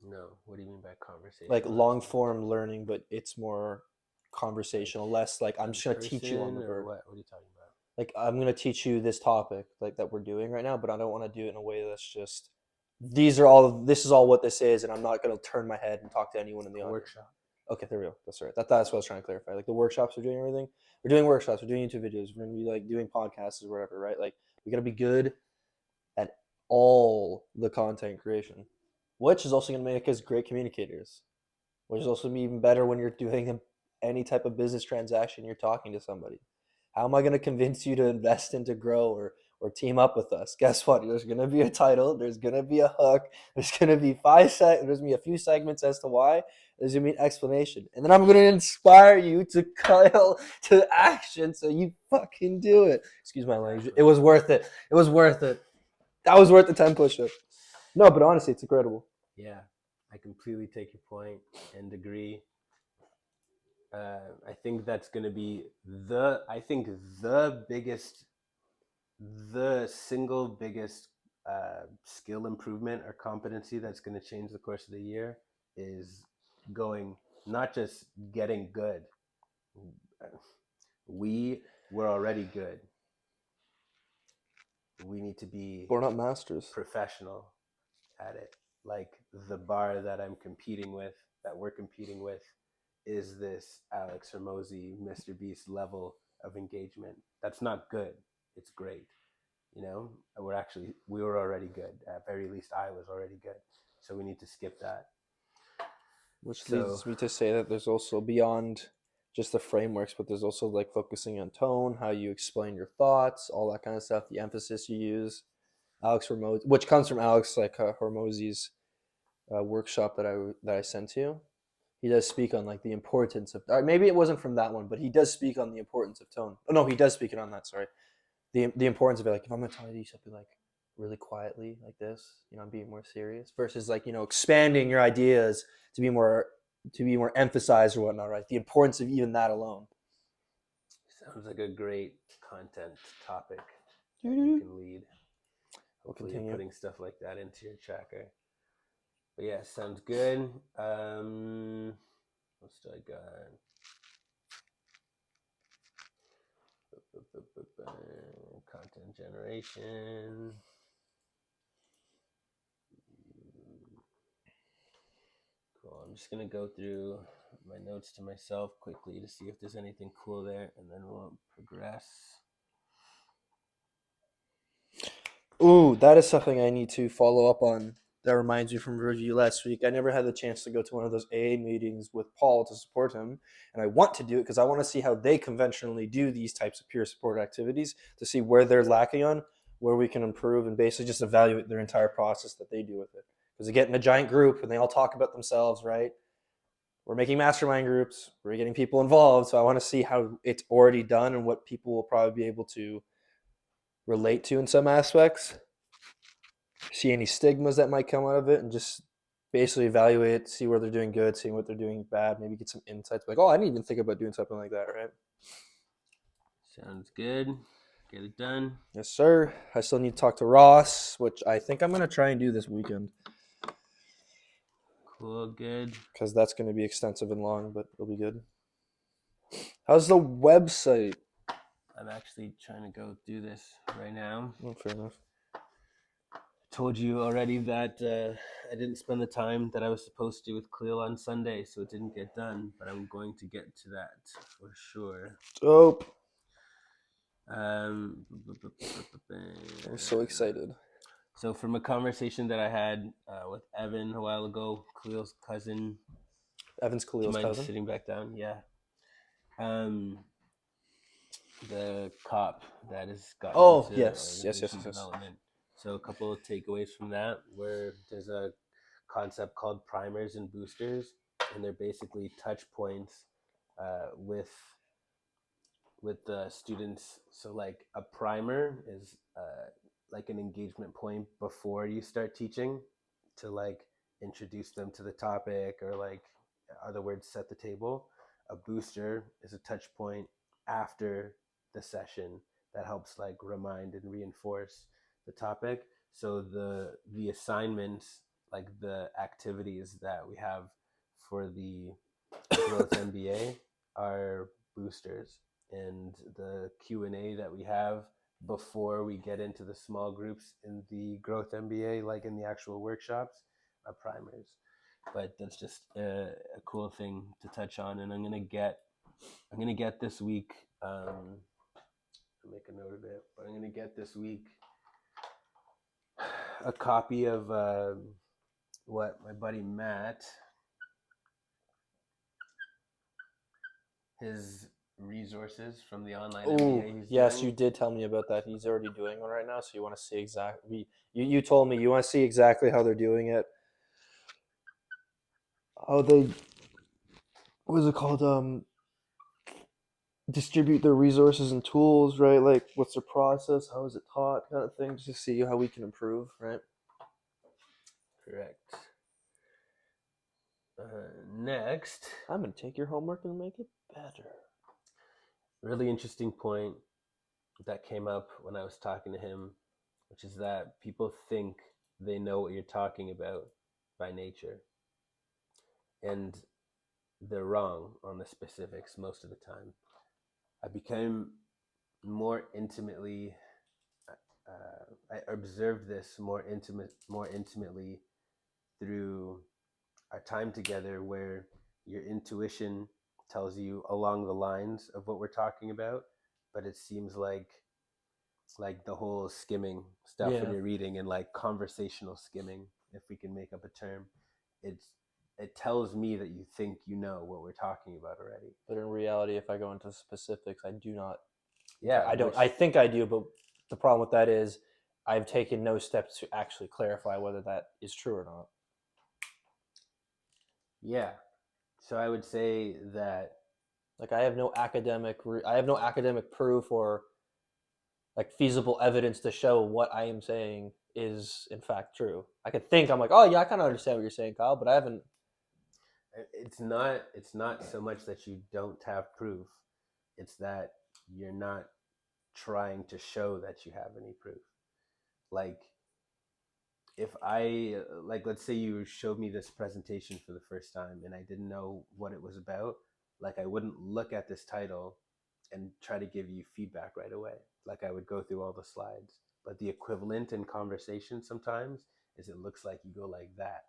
No. What do you mean by conversation? Like long form learning, but it's more conversational, less like I'm just gonna teach you on the verb. What are you talking about? Like I'm gonna teach you this topic like that we're doing right now, but I don't want to do it in a way that's just this is all what this is, and I'm not gonna turn my head and talk to anyone in the audience. Workshop. Okay, there we go. That's right. That's what I was trying to clarify. Like the workshops we're doing, everything. We're doing workshops. We're doing YouTube videos. We're gonna be like doing podcasts or whatever, right? Like we gotta be good at all the content creation, which is also gonna make us great communicators. Which is also even better when you're doing any type of business transaction. You're talking to somebody. How am I gonna convince you to invest into Grow or team up with us? Guess what? There's gonna be a title. There's gonna be a hook. There's gonna be there's gonna be a few segments as to why. There's gonna be an explanation, and then I'm gonna inspire you to action, so you fucking do it. Excuse my language. It was worth it. It was worth it. That was worth the 10 push-ups. No, but honestly, it's incredible. Yeah, I completely take your point and agree. I think that's gonna be the single biggest skill improvement or competency that's going to change the course of the year is going, not just getting good. We were already good. We need to be, we're not masters, professional at it. Like the bar that we're competing with is this Alex Hormozi, Mr. Beast level of engagement. That's not good. It's great. You know, we were already good. At very least, I was already good. So we need to skip that. Which leads me to say that there's also beyond just the frameworks, but there's also like focusing on tone, how you explain your thoughts, all that kind of stuff, the emphasis you use. Alex Hormozi, which comes from Alex Hormozi's workshop that I sent to you. He does speak on like the importance of, or maybe it wasn't from that one, but he does speak on the importance of tone. Oh no, he does speak it on that. Sorry, the importance of it. Like if I'm gonna tell you something like really quietly like this, I'm being more serious versus like expanding your ideas to be more emphasized or whatnot. Right, the importance of even that alone. Sounds like a great content topic that you can lead. Hopefully you're putting stuff like that into your tracker. But yeah, sounds good. What do I got? Content generation. Cool. I'm just gonna go through my notes to myself quickly to see if there's anything cool there, and then we'll progress. Ooh, that is something I need to follow up on. That reminds me from review last week. I never had the chance to go to one of those AA meetings with Paul to support him, and I want to do it because I want to see how they conventionally do these types of peer support activities to see where they're lacking on, where we can improve, and basically just evaluate their entire process that they do with it. Because they get in a giant group and they all talk about themselves, right? We're making mastermind groups. We're getting people involved, so I want to see how it's already done and what people will probably be able to relate to in some aspects, see any stigmas that might come out of it, and just basically evaluate it, see where they're doing good, seeing what they're doing bad, maybe get some insights like, oh, I didn't even think about doing something like that, right? Sounds good. Get it done. Yes, sir. I still need to talk to Ross, which I think I'm going to try and do this weekend. Cool, good. Because that's going to be extensive and long, but it'll be good. How's the website? I'm actually trying to go do this right now. Oh, fair enough. Told you already that I didn't spend the time that I was supposed to with Khalil on Sunday, so it didn't get done, but I'm going to get to that for sure. Dope. I'm so excited. So from a conversation that I had with Evan a while ago, Khalil's cousin. Evan's Khalil's cousin? Sitting back down, yeah. The cop that has gotten into yes. development. So a couple of takeaways from that, where there's a concept called primers and boosters, and they're basically touch points with the students. So like a primer is like an engagement point before you start teaching to like introduce them to the topic, or like other words, set the table. A booster is a touch point after the session that helps like remind and reinforce the topic. So the assignments, like the activities that we have for the Growth MBA are boosters, and the Q&A that we have before we get into the small groups in the Growth MBA, like in the actual workshops, are primers. But that's just a cool thing to touch on, and I'm gonna get this week. I'll make a note of it, but I'm gonna get this week a copy of what my buddy Matt, his resources from the online MBA he's yes, doing. you did tell me about that. He's already doing one right now, so you want to see exactly. You told me you want to see exactly how they're doing it. How they, what is it called? Distribute their resources and tools, right? Like, what's their process? How is it taught? Kind of thing, just to see how we can improve, right? Correct. Next, I'm gonna take your homework and make it better. Really interesting point that came up when I was talking to him, which is that people think they know what you're talking about by nature, and they're wrong on the specifics most of the time. I became more intimately. I observed this more intimately through our time together, where your intuition tells you along the lines of what we're talking about, but it seems like the whole skimming stuff when Yeah. you're reading, and like conversational skimming, if we can make up a term, it's it tells me that you think you know what we're talking about already. But in reality, if I go into specifics, I do not. Yeah, I don't. which I think I do, but the problem with that is I've taken no steps to actually clarify whether that is true or not. yeah. So I would say that Like I have no academic proof or like feasible evidence to show what I am saying is in fact true. I could think I'm like, oh yeah, I kind of understand what you're saying, Kyle, but I haven't. it's not so much that you don't have proof, it's that you're not trying to show that you have any proof. Like, if I like, let's say you showed me this presentation for the first time and I didn't know what it was about, like I wouldn't look at this title and try to give you feedback right away. Like I would go through all the slides. But the equivalent in conversation sometimes is it looks like you go like that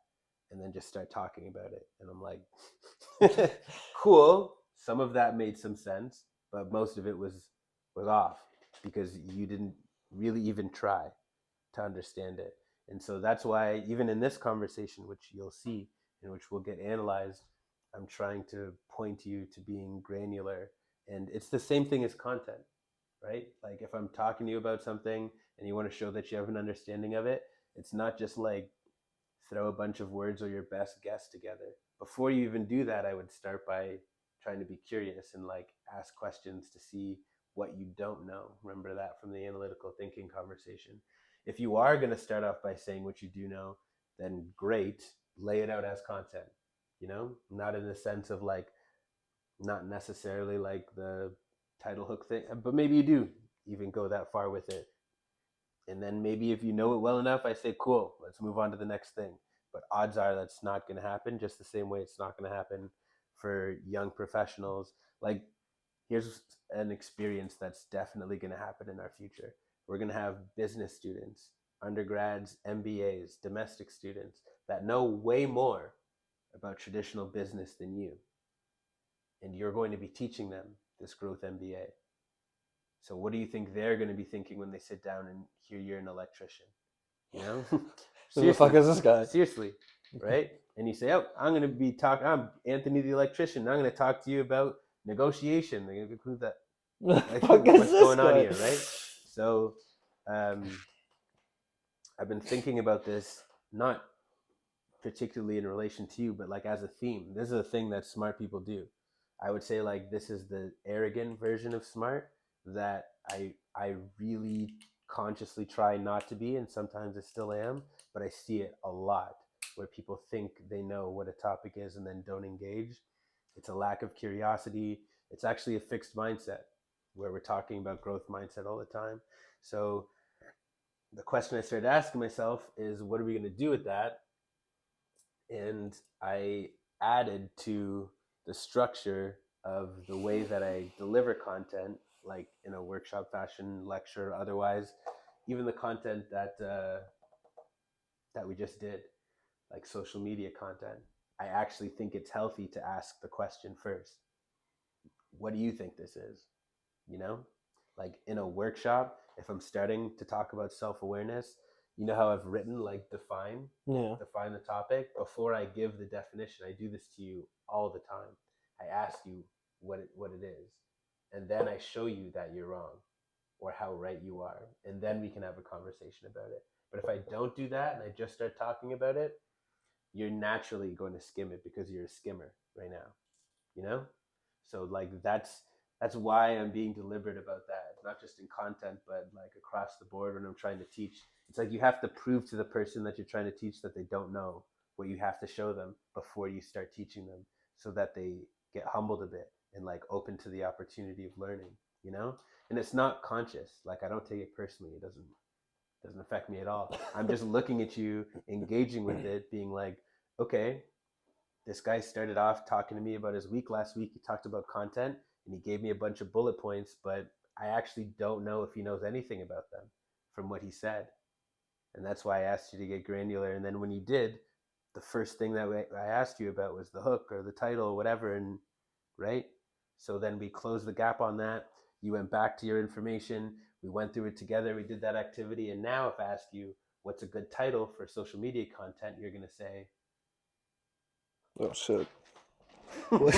and then just start talking about it. And I'm like, cool. Some of that made some sense, but most of it was off because you didn't really even try to understand it. And so that's why, even in this conversation, which you'll see and which will get analyzed, I'm trying to point you to being granular. And it's the same thing as content, right? Like if I'm talking to you about something and you want to show that you have an understanding of it, it's not just like throw a bunch of words or your best guess together. Before you even do that, I would start by trying to be curious and like ask questions to see what you don't know. Remember that from the analytical thinking conversation. If you are going to start off by saying what you do know, then great, lay it out as content, not in the sense of like, not necessarily like the title hook thing, but maybe you do even go that far with it. And then maybe if you know it well enough, I say, cool, let's move on to the next thing. But odds are that's not going to happen, just the same way it's not going to happen for young professionals. Like, here's an experience that's definitely going to happen in our future. We're going to have business students, undergrads, MBAs, domestic students that know way more about traditional business than you. And you're going to be teaching them this growth MBA. So what do you think they're going to be thinking when they sit down and hear you're an electrician? Who the fuck is this guy? Seriously, right? And you say, oh, I'm Anthony the electrician. I'm going to talk to you about negotiation. They're going to conclude that. Like, what's going on here, right? So I've been thinking about this, not particularly in relation to you, but like as a theme. This is a thing that smart people do. I would say like this is the arrogant version of smart that I really consciously try not to be, and sometimes I still am, but I see it a lot where people think they know what a topic is and then don't engage. It's a lack of curiosity. It's actually a fixed mindset where we're talking about growth mindset all the time. So the question I started asking myself is, what are we going to do with that? And I added to the structure of the way that I deliver content, like in a workshop fashion, lecture, otherwise, even the content that we just did, like social media content. I actually think it's healthy to ask the question first. What do you think this is? You know, like in a workshop, if I'm starting to talk about self-awareness, you know how I've written like define the topic before I give the definition. I do this to you all the time. I ask you what it is, and then I show you that you're wrong or how right you are, and then we can have a conversation about it. But if I don't do that and I just start talking about it, you're naturally going to skim it because you're a skimmer right now, you know? So like that's why I'm being deliberate about that, not just in content, but like across the board when I'm trying to teach. It's like you have to prove to the person that you're trying to teach that they don't know what you have to show them before you start teaching them, so that they get humbled a bit and like open to the opportunity of learning, you know? And it's not conscious. Like I don't take it personally. It doesn't affect me at all. I'm just looking at you, engaging with it, being like, okay, this guy started off talking to me about his week last week. He talked about content and he gave me a bunch of bullet points, but I actually don't know if he knows anything about them from what he said. And that's why I asked you to get granular. And then when you did, the first thing that I asked you about was the hook or the title or whatever. And right? So then we closed the gap on that. You went back to your information. We went through it together. We did that activity. And now, if I ask you what's a good title for social media content, you're going to say, Oh, shit. What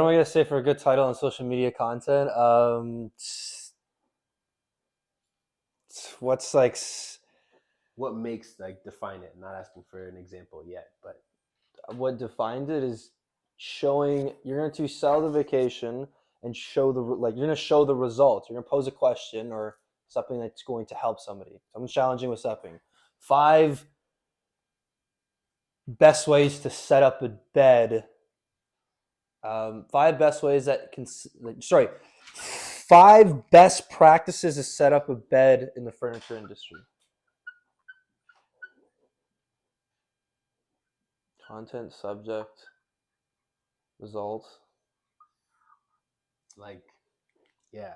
am I gonna say for a good title on social media content? What's like? what makes, like, define it? I'm not asking for an example yet, but What defines it is showing. You're going to sell the vacation and show the like. You're going to show the results. You're going to pose a question or something that's going to help somebody. Someone's challenging with something. 5 best ways to set up a bed. 5 best ways that can. Sorry, 5 best practices to set up a bed in the furniture industry. Content, subject, results. like, yeah,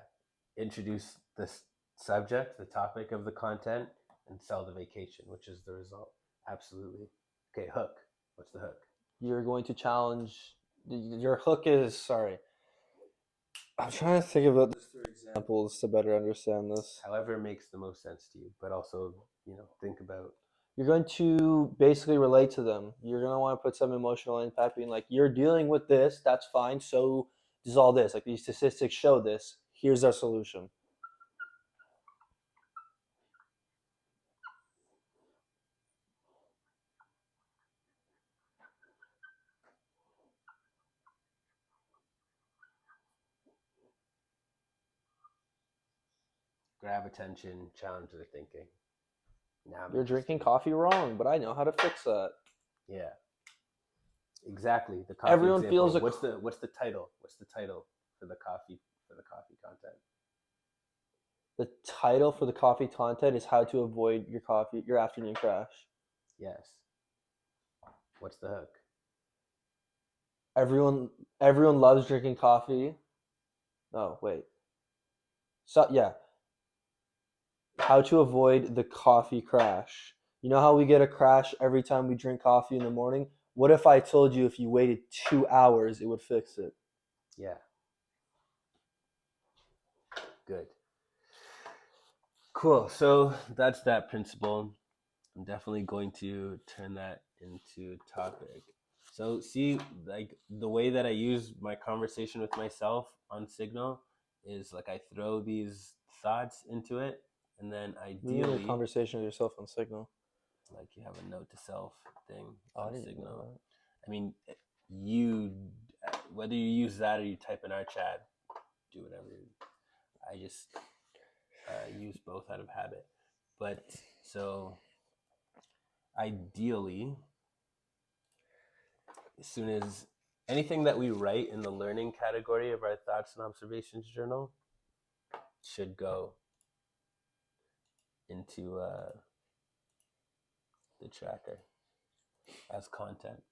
introduce the subject, the topic of the content, and sell the vacation, which is the result. Absolutely. Okay, hook. What's the hook? You're going to challenge. Your hook is sorry. I'm trying to think about this through examples to better understand this. However makes the most sense to you, but also, think about. You're going to basically relate to them. You're going to want to put some emotional impact, being like, you're dealing with this, that's fine. So does all this. Like, these statistics show this. Here's our solution. Grab attention, challenge their thinking. Now You're drinking coffee wrong, but I know how to fix that. Yeah. Exactly. The coffee Everyone example. feels what's the title? What's the title for the coffee content? The title for the coffee content is how to avoid your afternoon crash. Yes. What's the hook? Everyone loves drinking coffee. Oh, wait. So yeah. How to avoid the coffee crash. You know how we get a crash every time we drink coffee in the morning? What if I told you if you waited 2 hours it would fix it? Yeah. Good. Cool. So that's that principle. I'm definitely going to turn that into a topic. So see, like, the way that I use my conversation with myself on Signal is like I throw these thoughts into it, and then You need a ideally, conversation with yourself on Signal. like, you have a note to self thing Oh, I on didn't know Signal. that. I mean, you, whether you use that or you type in our chat, do whatever. I just use both out of habit. But so ideally, as soon as anything that we write in the learning category of our thoughts and observations journal should go into the tracker as content.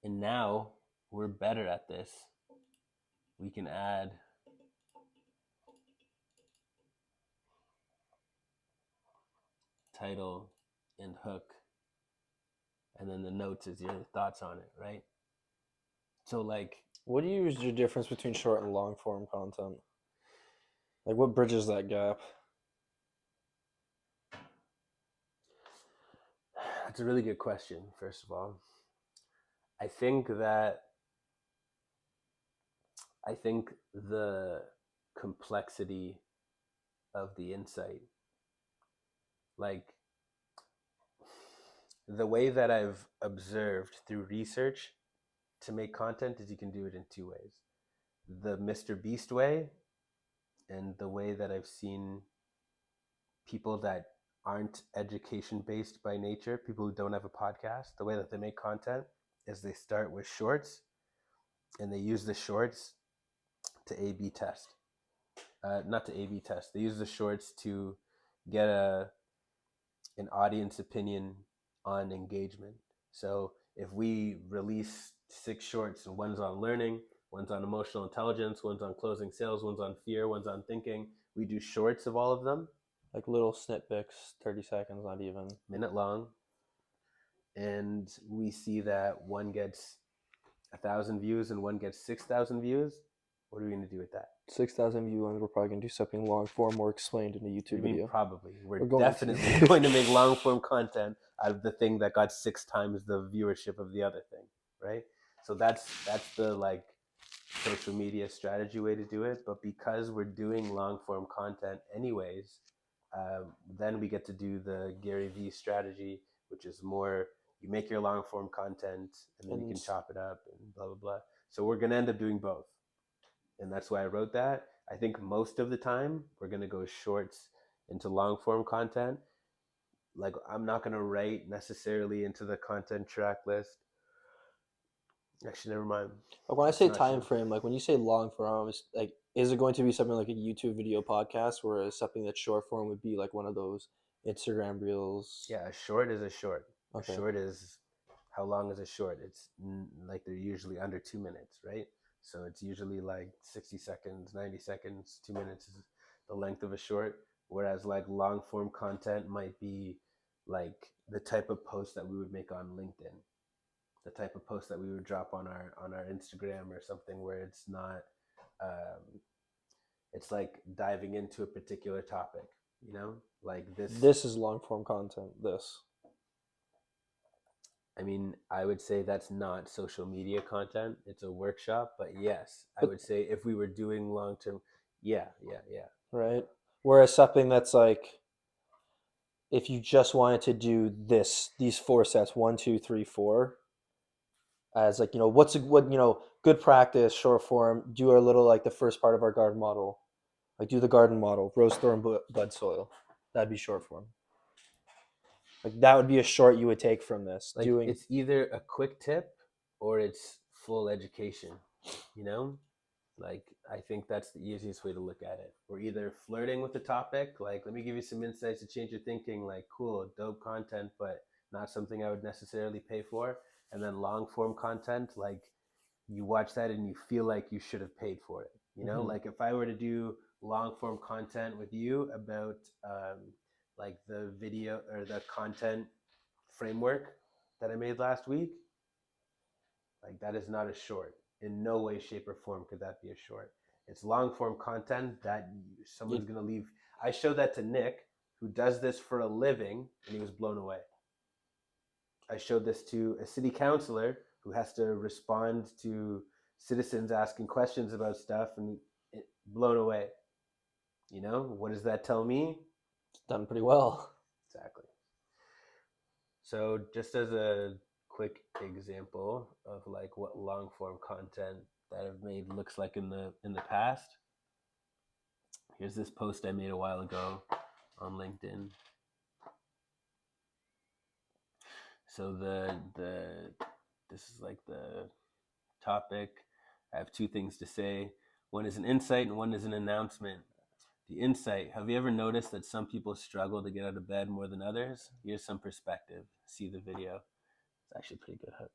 And now we're better at this. We can add title and hook, and then the notes is your thoughts on it, right? So, like, What do you use your difference between short and long form content? Like, what bridges that gap? that's a really good question. First of all, I think the complexity of the insight, like, the way that I've observed through research to make content is you can do it in 2 ways. The Mr. Beast way, and the way that I've seen people that aren't education based by nature, people who don't have a podcast, the way that they make content is they start with shorts and they use the shorts to A/B test. Not to A/B test. They use the shorts to get an audience opinion on engagement. So if we release 6 shorts and one's on learning, one's on emotional intelligence, one's on closing sales, one's on fear, one's on thinking, We do shorts of all of them, Like little snippets, 30 seconds, not even. minute long, and we see that one gets 1,000 views and one gets 6,000 views. What are we going to do with that? 6,000 view ones. We're probably gonna do something long form or explained in a What do YouTube you mean video. probably? We're We're going to. definitely going to make long form content out of the thing that got 6 times the viewership of the other thing, right? So that's the like social media strategy way to do it. But because we're doing long form content anyways, then we get to do the Gary Vee strategy, which is more you make your long form content and then you can chop it up and blah blah blah. So we're gonna end up doing both, and that's why I wrote that. I think most of the time we're gonna go shorts into long form content. Like I'm not gonna write necessarily into the content track list. Actually, never mind. Like when I That's say not time true. frame, like when you say long form, it's like, is it going to be something like a YouTube video podcast, whereas something that's short form would be like one of those Instagram reels? Yeah, a short is a short. Okay. A short is how long is a short? It's like they're usually under 2 minutes, right? So it's usually like 60 seconds, 90 seconds, 2 minutes is the length of a short. Whereas like long form content might be like the type of post that we would make on LinkedIn, the type of post that we would drop on our Instagram or something where it's not, it's like diving into a particular topic, you know, like this. This is long form content. This. I mean, I would say that's not social media content. It's a workshop, but yes, I But would say if we were doing long term, yeah. right. Whereas something that's like, if you just wanted to do these 4 sets, 1, 2, 3, 4, as like, what good practice, short form. Do a little like the first part of our garden model, like do the garden model, rose thorn bud soil. That'd be short form. Like that would be a short you would take from this. Like it's either a quick tip or it's full education, you know? Like I think that's the easiest way to look at it. We're either flirting with the topic, like let me give you some insights to change your thinking, like cool, dope content, but not something I would necessarily pay for. And then long form content, like you watch that and you feel like you should have paid for it. You know, like if I were to do long form content with you about like the video or the content framework that I made last week, like that is not a short. In no way, shape, or form could that be a short. It's long form content that someone's gonna leave. I showed that to Nick, who does this for a living, and he was blown away. I showed this to a city councilor who has to respond to citizens asking questions about stuff, and blown away. You know, what does that tell me? It's done pretty well. Exactly. So just as a quick example of like what long form content that I've made looks like in the past, here's this post I made a while ago on LinkedIn. So this is like the topic. I have 2 things to say. One is an insight and one is an announcement. The insight: have you ever noticed that some people struggle to get out of bed more than others? Here's some perspective. See the video. It's actually a pretty good hook.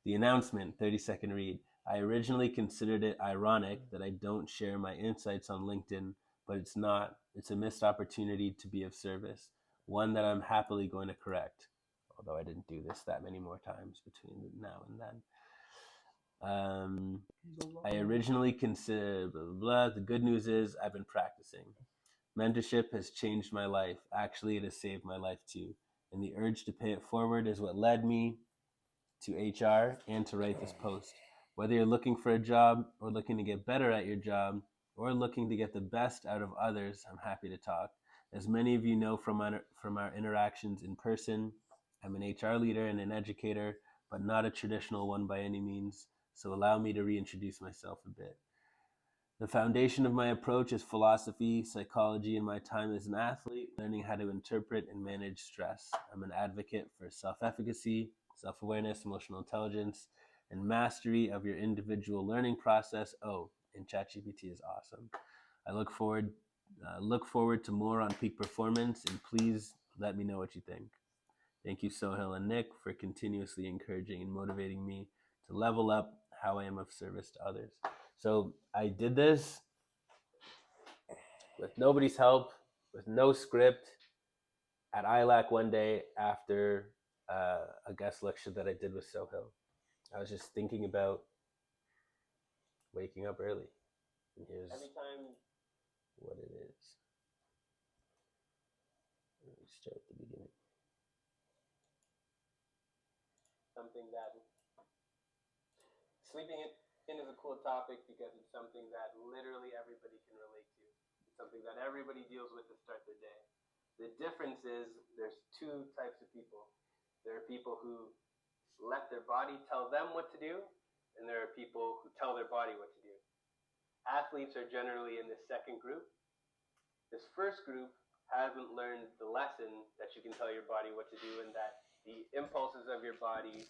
The announcement, 30-second read. I originally considered it ironic that I don't share my insights on LinkedIn, but it's not. It's a missed opportunity to be of service, one that I'm happily going to correct, although I didn't do this that many more times between now and then. I originally considered blah, blah, blah. The good news is I've been practicing. Mentorship has changed my life. Actually, it has saved my life too. And the urge to pay it forward is what led me to HR and to write this post. Whether you're looking for a job or looking to get better at your job or looking to get the best out of others, I'm happy to talk. As many of you know from our interactions in person, I'm an HR leader and an educator, but not a traditional one by any means. So allow me to reintroduce myself a bit. The foundation of my approach is philosophy, psychology, and my time as an athlete, learning how to interpret and manage stress. I'm an advocate for self-efficacy, self-awareness, emotional intelligence, and mastery of your individual learning process. Oh, and ChatGPT is awesome. I look forward to more on peak performance, and please let me know what you think. Thank you, Sohail and Nick, for continuously encouraging and motivating me to level up how I am of service to others. So I did this with nobody's help, with no script, at ILAC one day after a guest lecture that I did with Sohail. I was just thinking about waking up early. And here's every time what it is. Let me start at the beginning. Something that sleeping in is a cool topic because it's something that literally everybody can relate to. It's something that everybody deals with to start their day. The difference is there's two types of people. There are people who let their body tell them what to do, and there are people who tell their body what to do. Athletes are generally in this second group. This first group hasn't learned the lesson that you can tell your body what to do and that the impulses of your body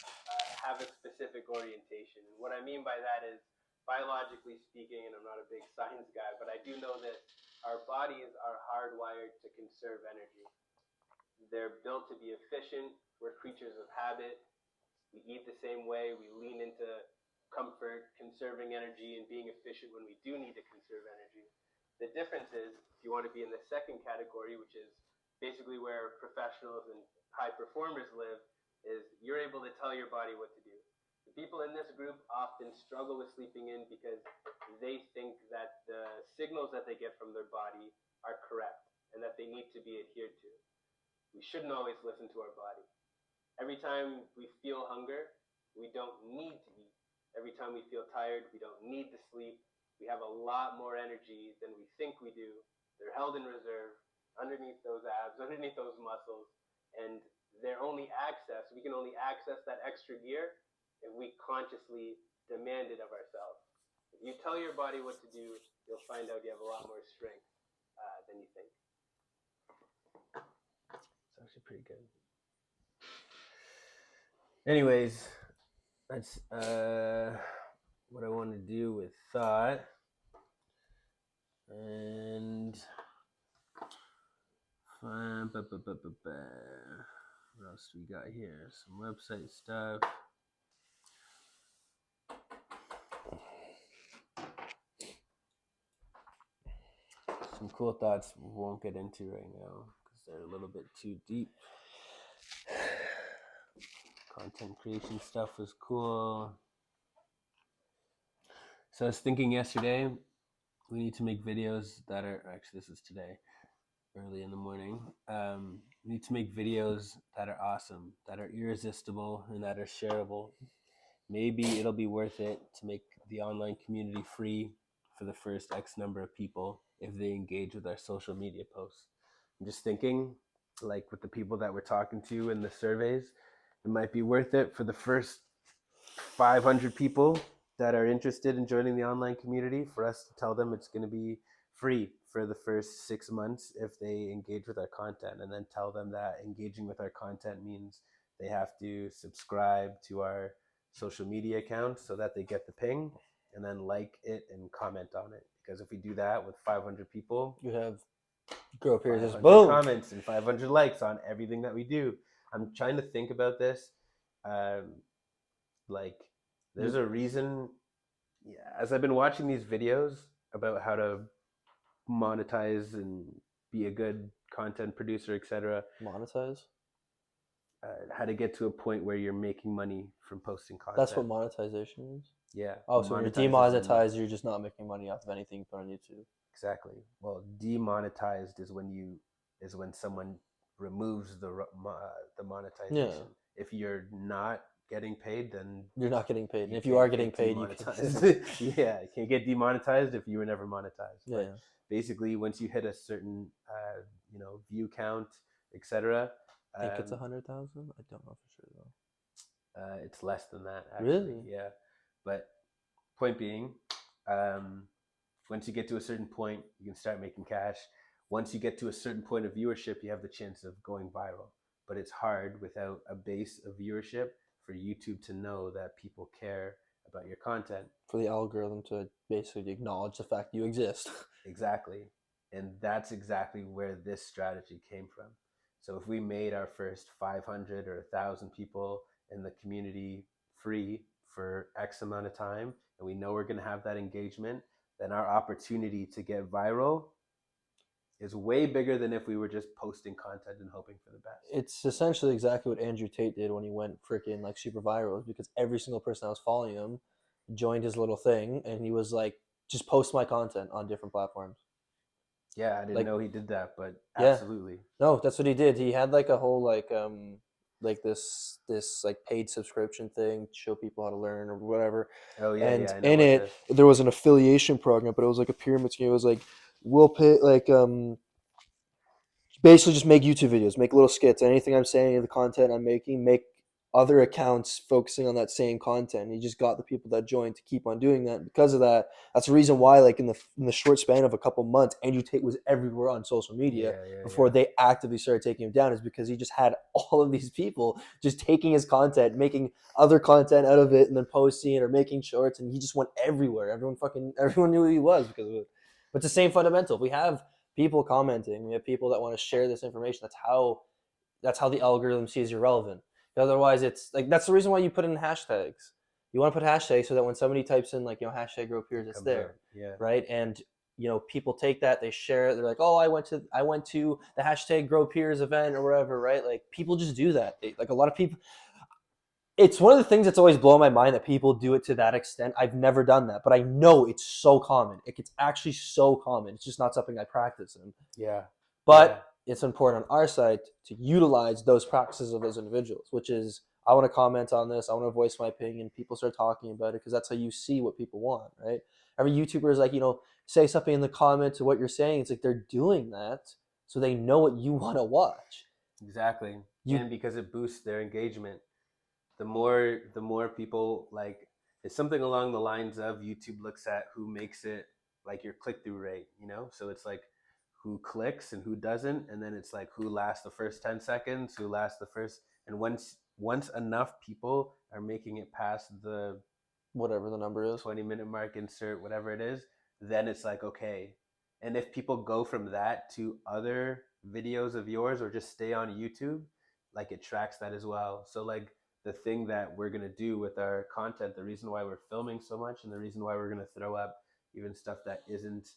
have a specific orientation. And what I mean by that is, biologically speaking, and I'm not a big science guy, but I do know that our bodies are hardwired to conserve energy. They're built to be efficient. We're creatures of habit. We eat the same way. We lean into comfort, conserving energy, and being efficient when we do need to conserve energy. The difference is, if you want to be in the second category, which is basically where professionals and high performers live, is you're able to tell your body what to do. The people in this group often struggle with sleeping in because they think that the signals that they get from their body are correct and that they need to be adhered to. We shouldn't always listen to our body. Every time we feel hunger, we don't need to eat. Every time we feel tired, we don't need to sleep. We have a lot more energy than we think we do. They're held in reserve underneath those abs, underneath those muscles, and we can only access that extra gear if we consciously demand it of ourselves. If you tell your body what to do, you'll find out you have a lot more strength than you think. It's actually pretty good. Anyways, that's what I want to do with thought. And what else do we got here? Some website stuff. Some cool thoughts we won't get into right now because they're a little bit too deep. Content creation stuff was cool. So I was thinking yesterday, we need to make videos that are, actually this is today, early in the morning. We need to make videos that are awesome, that are irresistible, and that are shareable. Maybe it'll be worth it to make the online community free for the first X number of people if they engage with our social media posts. I'm just thinking, like with the people that we're talking to in the surveys, it might be worth it for the first 500 people that are interested in joining the online community for us to tell them it's going to be free for the first 6 months if they engage with our content, and then tell them that engaging with our content means they have to subscribe to our social media accounts so that they get the ping and then like it and comment on it. Because if we do that with 500 people, You have Girl Pierce's 500 boom comments and 500 likes on everything that we do. I'm trying to think about this. Like, there's a reason. Yeah, as I've been watching these videos about how to monetize and be a good content producer, etc. Monetize? How to get to a point where you're making money from posting content. That's what monetization is? Yeah. Oh, so when you're demonetized, you're just not making money off of anything you put on YouTube. Exactly. Well, demonetized is when someone removes the monetization. Yeah. If you're not getting paid, then you're not getting paid. And if you are getting paid, you can yeah, you can't get demonetized if you were never monetized. Yeah. But basically, once you hit a certain view count, etc. I think it's 100,000. I don't know for sure though. It's less than that. Actually. Really? Yeah. But point being, once you get to a certain point, you can start making cash. Once you get to a certain point of viewership, you have the chance of going viral. But it's hard without a base of viewership for YouTube to know that people care about your content. For the algorithm to basically acknowledge the fact you exist. Exactly. And that's exactly where this strategy came from. So if we made our first 500 or 1,000 people in the community free for X amount of time, and we know we're going to have that engagement, then our opportunity to get viral is way bigger than if we were just posting content and hoping for the best. It's essentially exactly what Andrew Tate did when he went freaking like super viral, because every single person that was following him joined his little thing, and he was like, just post my content on different platforms. Yeah, I didn't Like- know he did that, but Yeah. absolutely. No, that's what he did. He had like a whole like this like paid subscription thing to show people how to learn or whatever. Oh yeah, And yeah. I know in about it, this. there was an affiliation program, but it was like a pyramid scheme. It was like, we'll pay like basically just make YouTube videos, make little skits. Anything I'm saying, the content I'm making, make other accounts focusing on that same content. He just got the people that joined to keep on doing that. Because of that, that's the reason why, like in the short span of a couple months, Andrew Tate was everywhere on social media before they actively started taking him down. Is because he just had all of these people just taking his content, making other content out of it, and then posting it or making shorts, and he just went everywhere. Everyone knew who he was because of it. But it's the same fundamental. We have people commenting. We have people that want to share this information. That's how the algorithm sees you're relevant. Otherwise, it's like, that's the reason why you put in hashtags. You want to put hashtags so that when somebody types in like, hashtag grow peers, it's there, Up. Yeah. right? And people take that, they share it. They're like, oh, I went to the hashtag grow peers event or whatever, right? Like, people just do that. Like a lot of people. It's one of the things that's always blown my mind that people do it to that extent. I've never done that, but I know it's so common. It's actually so common. It's just not something I practice in. Yeah. But it's important on our side to utilize those practices of those individuals, which is, I want to comment on this, I want to voice my opinion, people start talking about it, because that's how you see what people want, right? Every YouTuber is like, say something in the comments of what you're saying. It's like they're doing that so they know what you want to watch. Exactly. And because it boosts their engagement. The more people, like, it's something along the lines of YouTube looks at who makes it, like your click-through rate, So it's like who clicks and who doesn't, and then it's like who lasts the first 10 seconds, who lasts the first, and once enough people are making it past the whatever the number is, 20-minute mark, insert whatever it is, then it's like, okay. And if people go from that to other videos of yours or just stay on YouTube, like, it tracks that as well. So like, the thing that we're going to do with our content, the reason why we're filming so much and the reason why we're going to throw up even stuff that isn't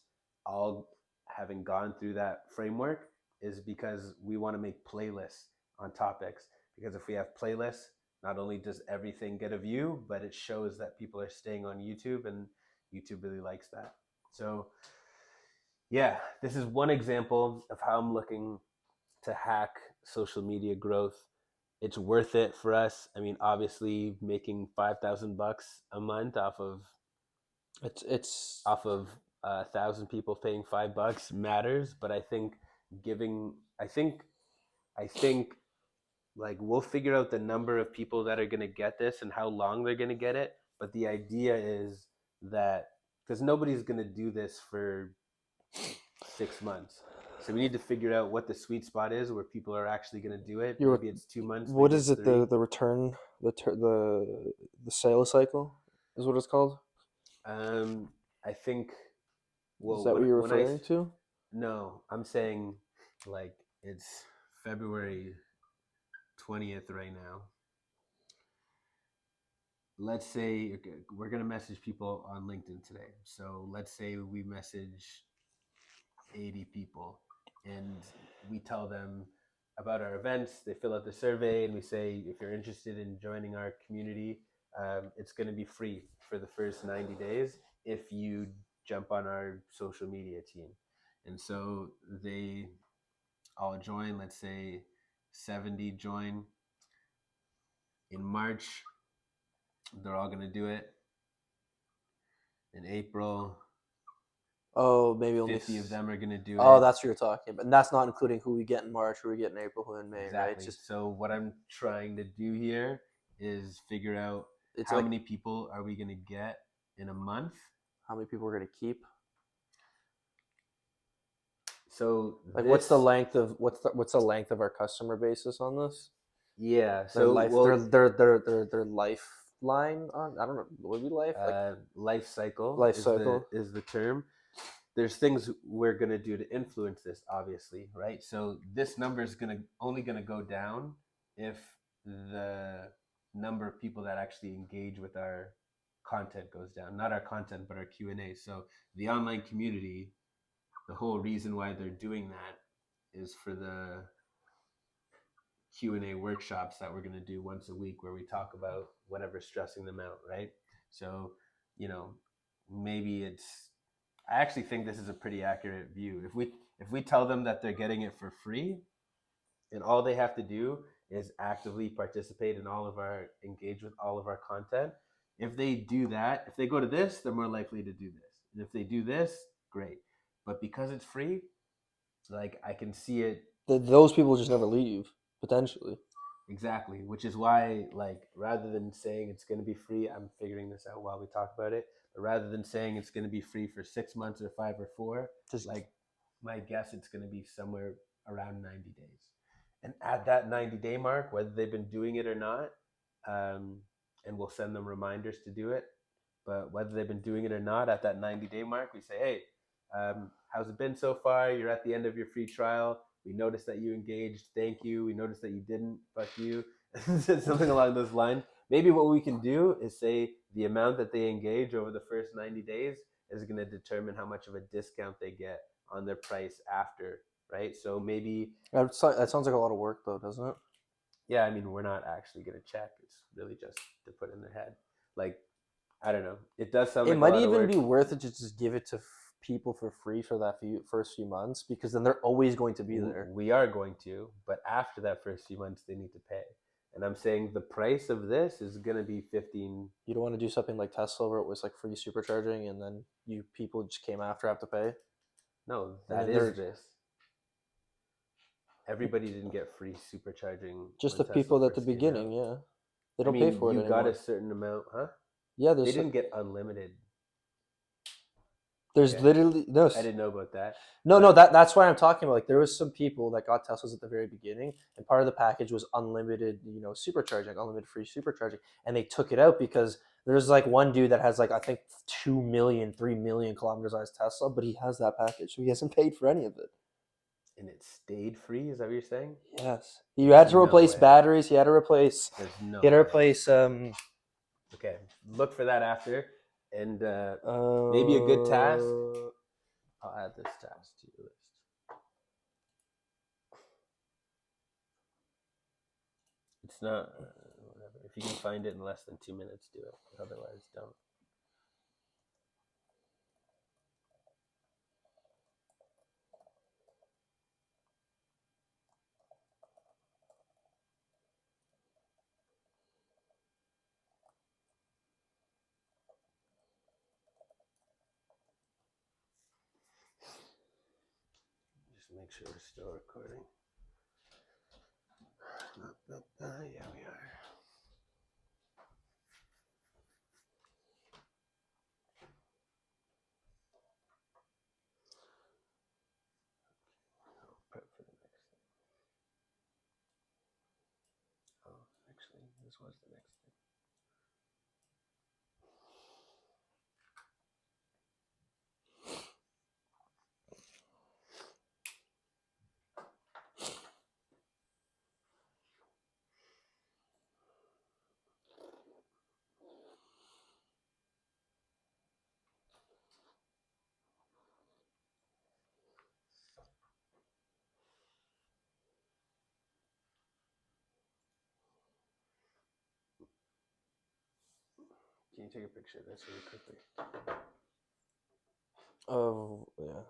all having gone through that framework, is because we want to make playlists on topics. Because if we have playlists, not only does everything get a view, but it shows that people are staying on YouTube, and YouTube really likes that. So yeah, this is one example of how I'm looking to hack social media growth. It's worth it for us. I mean, obviously, making $5,000 a month off of 1,000 people paying $5 matters. But I think like, we'll figure out the number of people that are going to get this and how long they're going to get it. But the idea is that, because nobody's going to do this for 6 months. So we need to figure out what the sweet spot is where people are actually going to do it. Maybe it's 2 months. What maybe is it's it? 3. The return, the sales cycle is what it's called. I think. Well, is that what you're referring to? No, I'm saying, like, it's February 20th right now. Let's say, okay, we're gonna message people on LinkedIn today. So let's say we message 80 people, and we tell them about our events. They fill out the survey, and we say, if you're interested in joining our community, it's going to be free for the first 90 days if you jump on our social media team. And so they all join. Let's say 70 join. In March, they're all going to do it. In April, Maybe only 50 of them are going to do it. Oh, that's what you're talking about. And that's not including who we get in March, who we get in April, who in May, exactly. Right? So what I'm trying to do here is figure out how many people are we going to get in a month. How many people we're going to keep. So like, what's the length of our customer basis on this? Yeah. So their lifeline on, I don't know, would be life? Life cycle. Life cycle is the term. There's things we're gonna do to influence this, obviously, right? So this number is only gonna go down if the number of people that actually engage with our content goes down. Not our content, but our Q&A. So the online community the whole reason why they're doing that is for the Q&A workshops that we're going to do once a week where we talk about whatever's stressing them out, right? So, maybe it's I actually think this is a pretty accurate view. If we tell them that they're getting it for free and all they have to do is actively participate in engage with all of our content, if they do that, if they go to this, they're more likely to do this. And if they do this, great. But because it's free, like I can see it Those people just never leave, potentially. exactly, which is why, like, rather than saying it's going to be free, I'm figuring this out while we talk about it. But rather than saying it's going to be free for 6 months or 5 or 4, Just like my guess, it's going to be somewhere around 90 days. And at that 90-day mark, whether they've been doing it or not, and we'll send them reminders to do it. But whether they've been doing it or not, at that 90-day mark, we say, hey, how's it been so far? You're at the end of your free trial. We noticed that you engaged. Thank you. We noticed that you didn't. Fuck you. Something along those lines. Maybe what we can do is say the amount that they engage over the first 90 days is going to determine how much of a discount they get on their price after, right? So maybe that sounds like a lot of work, though, doesn't it? yeah, I mean, we're not actually going to check. It's really just to put in their head. Like, I don't know. It does sound like It a might lot of even work. be worth it to just give it to people for free for that first few months, because then they're always going to be there. We are going to, but after that first few months, they need to pay. And I'm saying the price of this is going to be 15. You don't want to do something like Tesla where it was like free supercharging and then people just came after have to pay. No, And that then is this. Everybody didn't get free supercharging. Just when the people Tesla at the first came beginning, out. yeah. They I don't mean, pay for it you anymore. got a certain amount, huh? Yeah, They didn't get unlimited. There's Okay. literally no. I didn't know about that. No. That's why I'm talking about. Like, there was some people that got Teslas at the very beginning, and part of the package was unlimited, supercharging, unlimited free supercharging, and they took it out because there's like one dude that has like I think 2 million, 3 million kilometers on his Tesla, but he has that package, so he hasn't paid for any of it. And it stayed free. Is that what you're saying? Yes, you had to No replace way. batteries. He had to replace. There's no He had to way. replace. Okay, look for that after, and maybe a good task. I'll add this task to your list. It's not whatever. If you can find it in less than 2 minutes, do it. Otherwise, don't. Just make sure we're still recording. Yeah, we are. Prep for the next thing. Oh, actually, this was the next thing. Can you take a picture of this really quickly? Oh yeah.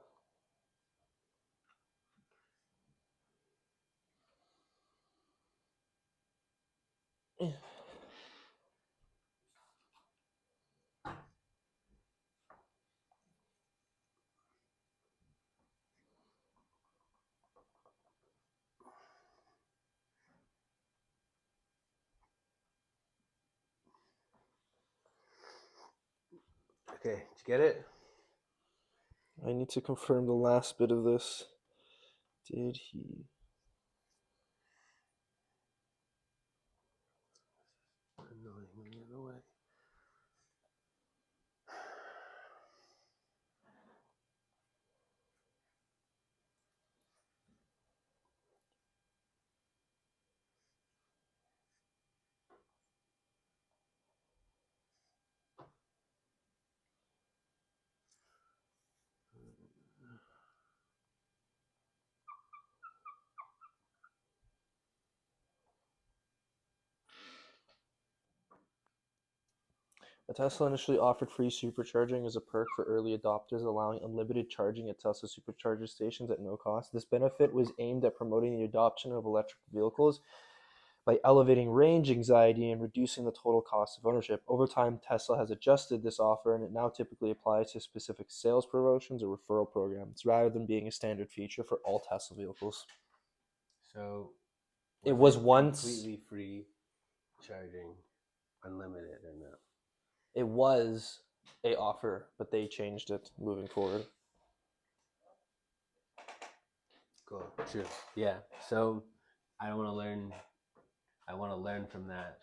Okay, did you get it? I need to confirm the last bit of this. Did he? Annoying the other way. Tesla initially offered free supercharging as a perk for early adopters, allowing unlimited charging at Tesla supercharger stations at no cost. This benefit was aimed at promoting the adoption of electric vehicles by elevating range anxiety and reducing the total cost of ownership. Over time, Tesla has adjusted this offer, and it now typically applies to specific sales promotions or referral programs rather than being a standard feature for all Tesla vehicles. So It was once completely free charging, unlimited or no? it was a offer, but they changed it moving forward. Cool. True. Yeah. So I want to learn. I want to learn from that.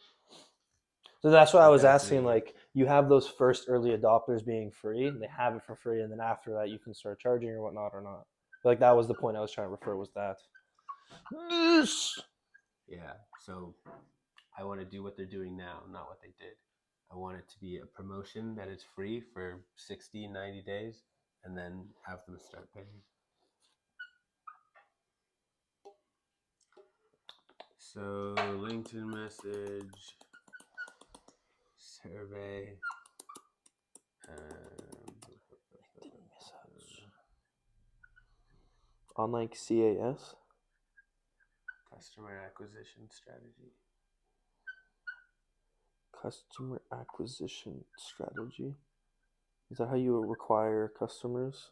So that's why I was Exactly. asking, like, you have those first early adopters being free, and they have it for free, and then after that you can start charging or whatnot or not. Like, that was the point I was trying to refer, was that. Yeah. So I want to do what they're doing now, not what they did. I want it to be a promotion that is free for 60, 90 days, and then have them start paying. So LinkedIn message, survey, On, like, CAS? customer acquisition strategy. Customer acquisition strategy? Is that how you acquire customers?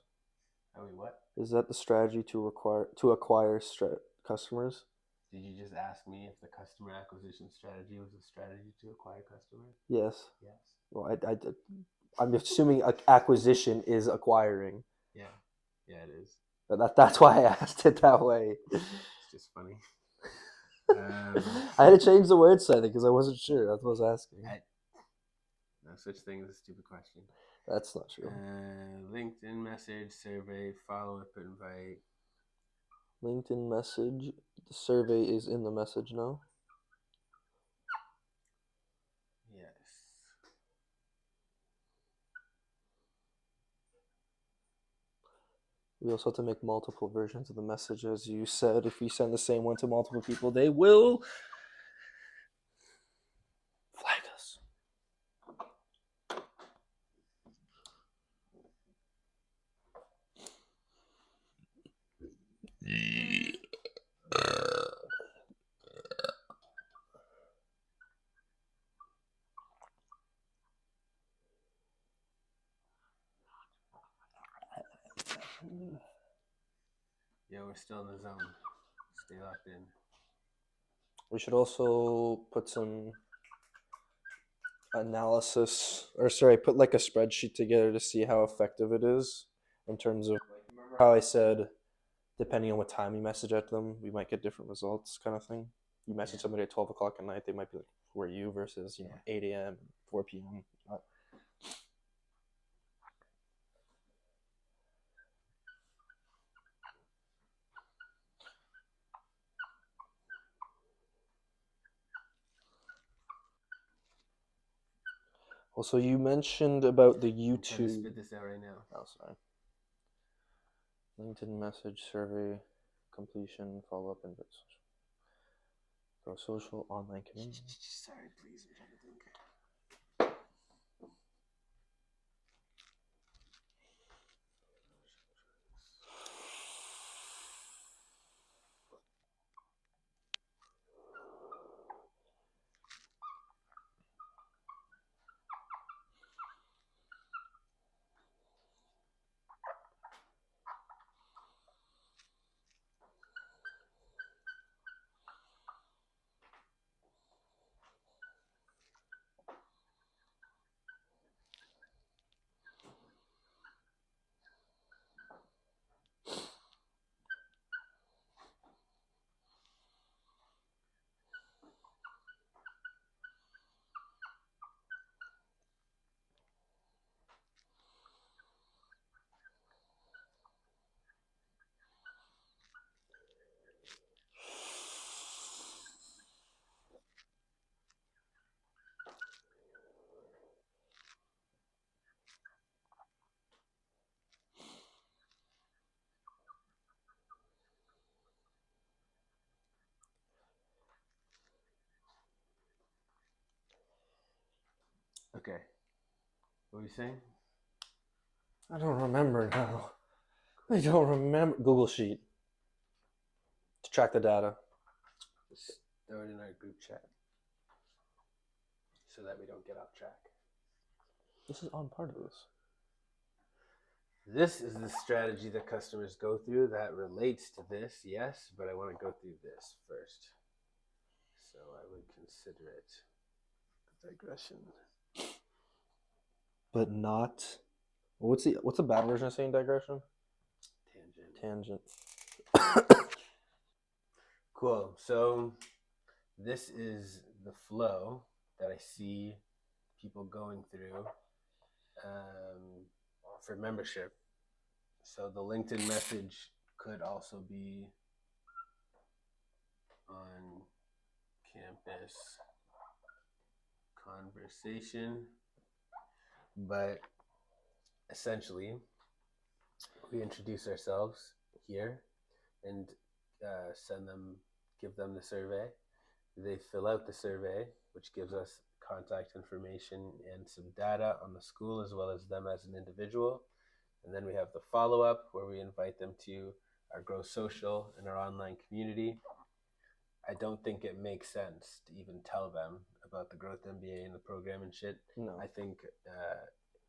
Oh, wait, what? Is that the strategy to acquire customers? Did you just ask me if the customer acquisition strategy was a strategy to acquire customers? Yes. Yes. Well, I'm assuming acquisition is acquiring. Yeah. Yeah, it is. That's why I asked it that way. It's just funny. I had to change the word setting because I wasn't sure. That's what I was asking. No such thing as a stupid question. That's not true. LinkedIn message, survey, follow-up invite. LinkedIn message. The survey is in the message now. Yes. We also have to make multiple versions of the message, as you said. If we send the same one to multiple people, they will flag us. Yeah, we're still in the zone. Stay locked in. We should also put some analysis, put like a spreadsheet together to see how effective it is in terms of, like, remember how I said, depending on what time you message at them, we might get different results, kind of thing. You message somebody at 12 o'clock at night, they might be like, who are you, versus, 8 a.m., 4 p.m. Also, you mentioned about the I'm trying to YouTube. spit this out right now. Oh, sorry. LinkedIn message, survey, completion, follow-up, invites. Pro social, online community. Sorry, please. I'm trying to think. Okay. What were you saying? I don't remember now. I don't remember. Google Sheet to track the data. Just throw it in our group chat so that we don't get off track. This is on part of this. This is the strategy that customers go through that relates to this, yes, but I want to go through this first. So I would consider it a digression. But not. What's the bad version of saying digression? Tangent. Tangent. Cool. So this is the flow that I see people going through for membership. So the LinkedIn message could also be on campus conversation, but essentially we introduce ourselves here and give them the survey. They fill out the survey, which gives us contact information and some data on the school as well as them as an individual. And then we have the follow-up where we invite them to our Grow Social and our online community. I don't think it makes sense to even tell them about the Growth MBA and the program and shit. No. I think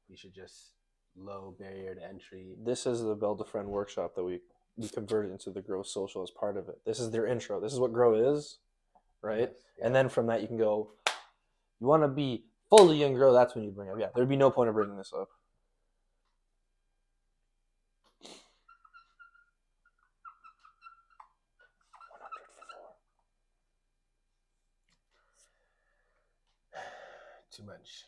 we should just low barrier to entry. This is the Build a Friend workshop that we converted into the Grow Social as part of it. This is their intro. This is what Grow is, right? Yes, yeah. And then from that you can go, you want to be fully in Grow, that's when you bring it up. Yeah, there'd be no point of bringing this up. Too much.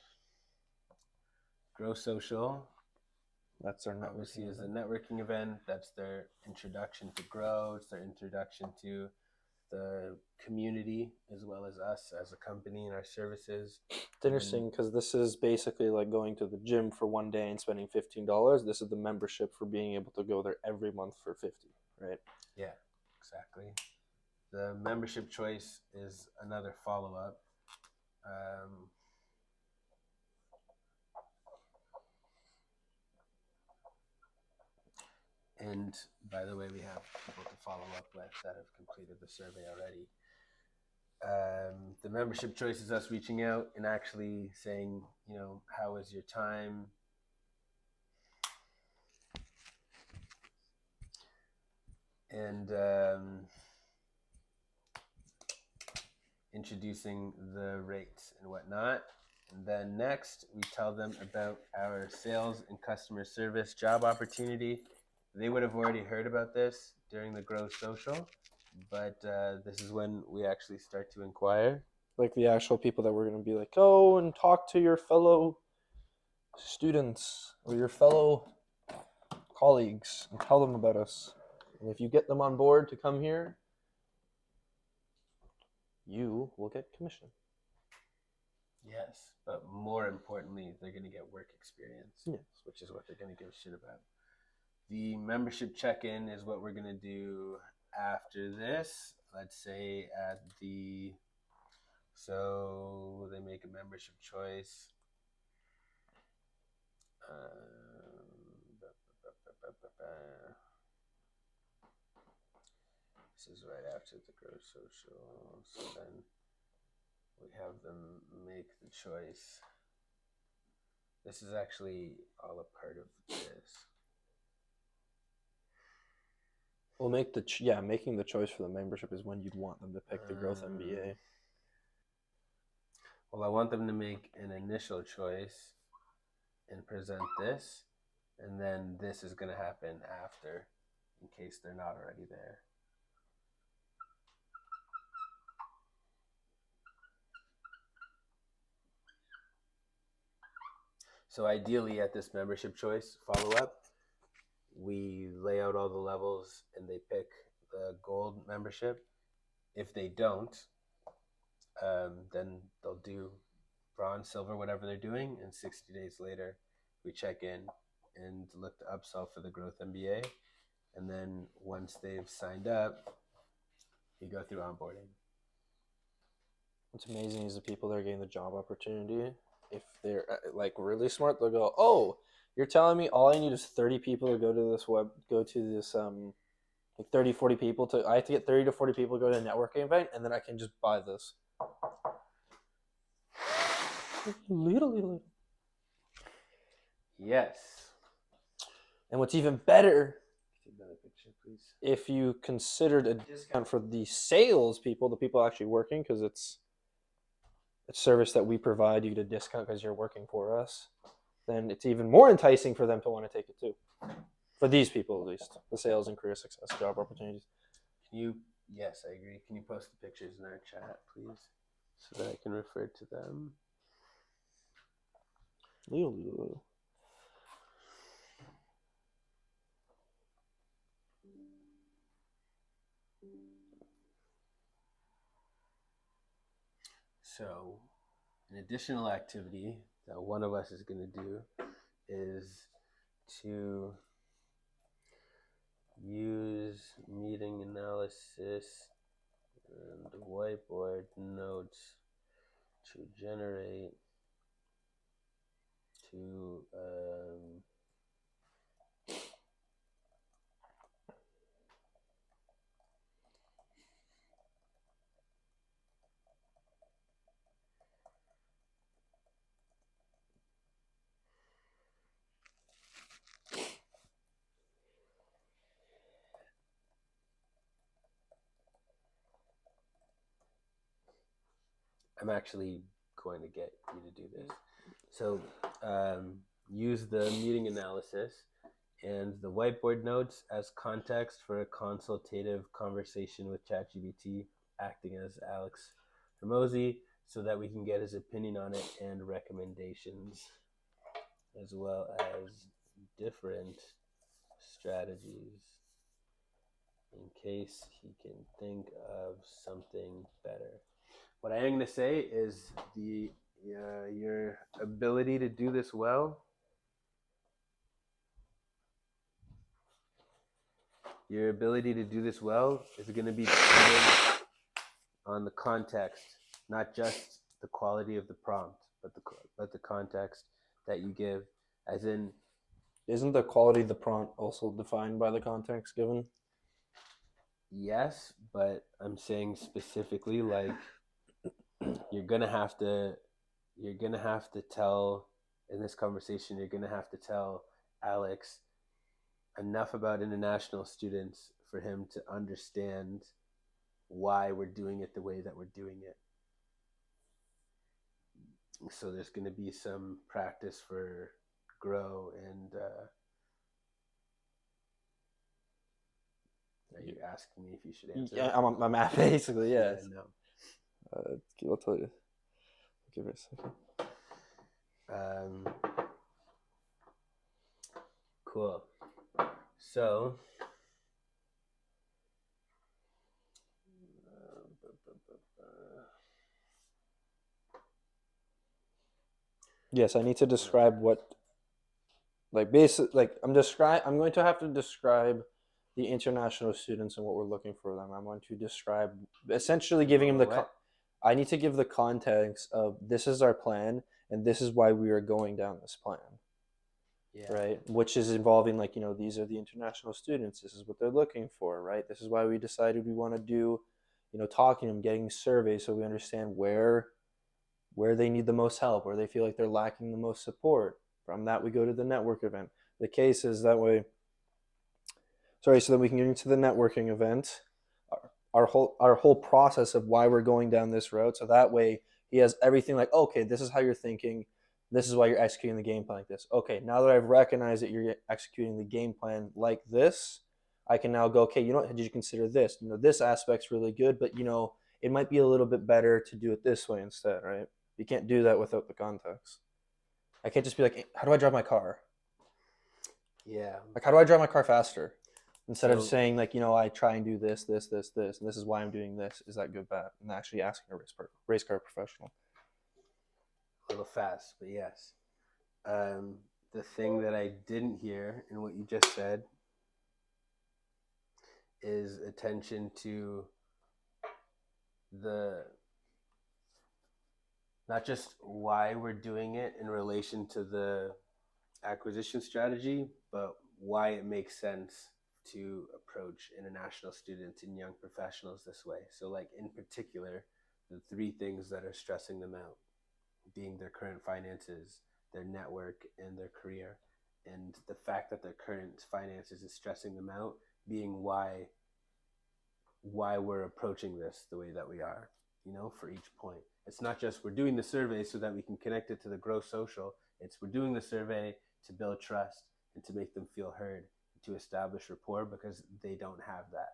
Grow Social, That's our obviously, networking is a event. networking event. That's their introduction to Grow. It's their introduction to the community as well as us as a company and our services. It's interesting because this is basically like going to the gym for one day and spending $15. This is the membership for being able to go there every month for $50, right? Yeah, exactly. The membership choice is another follow-up. And by the way, we have people to follow up with that have completed the survey already. The membership choice is us reaching out and actually saying, you know, how was your time? And introducing the rates and whatnot. And then next, we tell them about our sales and customer service job opportunity. They would have already heard about this during the Grow Social, but this is when we actually start to inquire. Like the actual people that we're going to be like, go and talk to your fellow students or your fellow colleagues and tell them about us. And if you get them on board to come here, you will get commission. Yes, but more importantly, they're going to get work experience, Yes. which is what they're going to give a shit about. The membership check-in is what we're going to do after this. Let's say so they make a membership choice. This is right after the Grow Social. So then we have them make the choice. This is actually all a part of this. We'll make making the choice for the membership is when you'd want them to pick the Growth MBA. Well, I want them to make an initial choice and present this, and then this is going to happen after, in case they're not already there. So ideally at this membership choice follow-up, we lay out all the levels and they pick the gold membership. If they don't, then they'll do bronze, silver, whatever they're doing, and 60 days later we check in and look to upsell for the Growth MBA. And then once they've signed up, you go through onboarding. What's amazing is the people that are getting the job opportunity if they're like really smart, they'll go, "Oh, you're telling me all I need is 30 people to go to this like 30, 40 people to I have to get 30 to 40 people to go to a networking event, and then I can just buy this." Little. Yes. And what's even better, Take another picture, please. if you considered a discount for the sales people, the people actually working, because it's a service that we provide, you get a discount because you're working for us, then it's even more enticing for them to want to take it too. For these people, at least, the sales and career success job opportunities. Can you? Yes, I agree. Can you post the pictures in our chat, please, so that I can refer to them? So, an additional activity that one of us is going to do is to use meeting analysis and whiteboard notes to generate to I'm actually going to get you to do this. So use the meeting analysis and the whiteboard notes as context for a consultative conversation with ChatGPT, acting as Alex Hormozi, so that we can get his opinion on it and recommendations, as well as different strategies in case he can think of something better. What I am going to say is your ability to do this well, is going to be dependent on the context, not just the quality of the prompt, but the context that you give. As in, isn't the quality of the prompt also defined by the context given? yes, but I'm saying specifically, like, you're gonna have to tell, in this conversation, you're gonna have to tell Alex enough about international students for him to understand why we're doing it the way that we're doing it. So there's going to be some practice for grow and are you asking me if you should answer? Yeah, I'm basically, yes. Yeah, no. I'll tell you. Give it a second. Cool. So yes, I need to describe what, like, I'm going to have to describe the international students and what we're looking for them. I'm going to describe, essentially giving them I need to give the context of this is our plan and this is why we are going down this plan. Yeah. Right, which is involving, like, these are the international students, this is what they're looking for, right? This is why we decided we want to do, talking to them, getting surveys, so we understand where they need the most help, where they feel like they're lacking the most support. From that, we go to the network event. The case is that way. So then we can get into the networking event, our whole process of why we're going down this road. So that way he has everything, like, okay, this is how you're thinking. This is why you're executing the game plan like this. Okay, now that I've recognized that you're executing the game plan like this, I can now go, okay, did you consider this? This aspect's really good, but it might be a little bit better to do it this way instead, right? You can't do that without the context. I can't just be like, how do I drive my car? Yeah. Like, how do I drive my car faster? Instead of saying, like, I try and do this, and this is why I'm doing this. Is that good, bad? And actually asking a race car professional. A little fast, but yes. The thing that I didn't hear in what you just said is attention to the not just why we're doing it in relation to the acquisition strategy, but why it makes sense to approach international students and young professionals this way. So, like in particular, the three things that are stressing them out being their current finances, their network, and their career. And the fact that their current finances is stressing them out being why we're approaching this the way that we are, for each point. It's not just we're doing the survey so that we can connect it to the Grow Social. It's we're doing the survey to build trust and to make them feel heard, to establish rapport, because they don't have that.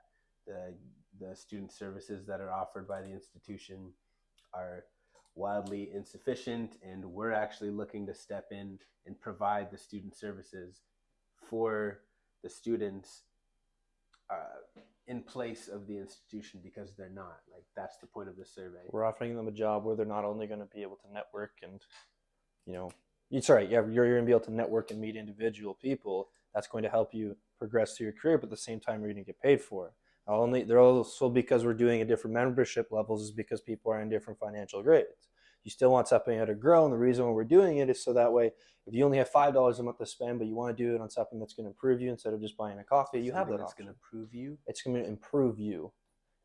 The student services that are offered by the institution are wildly insufficient, and we're actually looking to step in and provide the student services for the students in place of the institution, because they're not. Like, that's the point of the survey. We're offering them a job where they're not only going to be able to network and, it's right. Yeah, you're going to be able to network and meet individual people. That's going to help you progress through your career, but at the same time, you're going to get paid for it. They're also, because we're doing a different membership levels, is because people are in different financial grades. You still want something to grow, and the reason why we're doing it is so that way, if you only have $5 a month to spend, but you want to do it on something that's going to improve you instead of just buying a coffee, you have that That's option. going to improve you. It's going to improve you,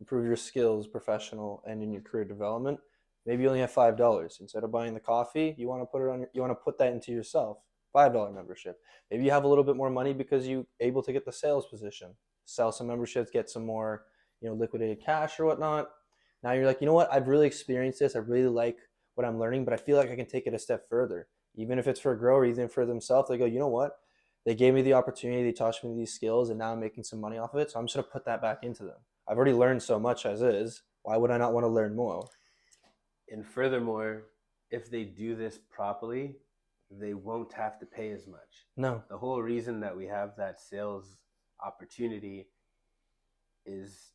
improve your skills, professional and in your career development. Maybe you only have $5 instead of buying the coffee. You want to put that into yourself. $5 membership. Maybe you have a little bit more money because you able to get the sales position, sell some memberships, get some more, liquidated cash or whatnot. Now you're like, you know what? I've really experienced this. I really like what I'm learning, but I feel like I can take it a step further. Even if it's for a grower, even for themselves, they go, you know what? They gave me the opportunity, they taught me these skills, and now I'm making some money off of it. So I'm just going to put that back into them. I've already learned so much as is. Why would I not want to learn more? And furthermore, if they do this properly, they won't have to pay as much. No. The whole reason that we have that sales opportunity is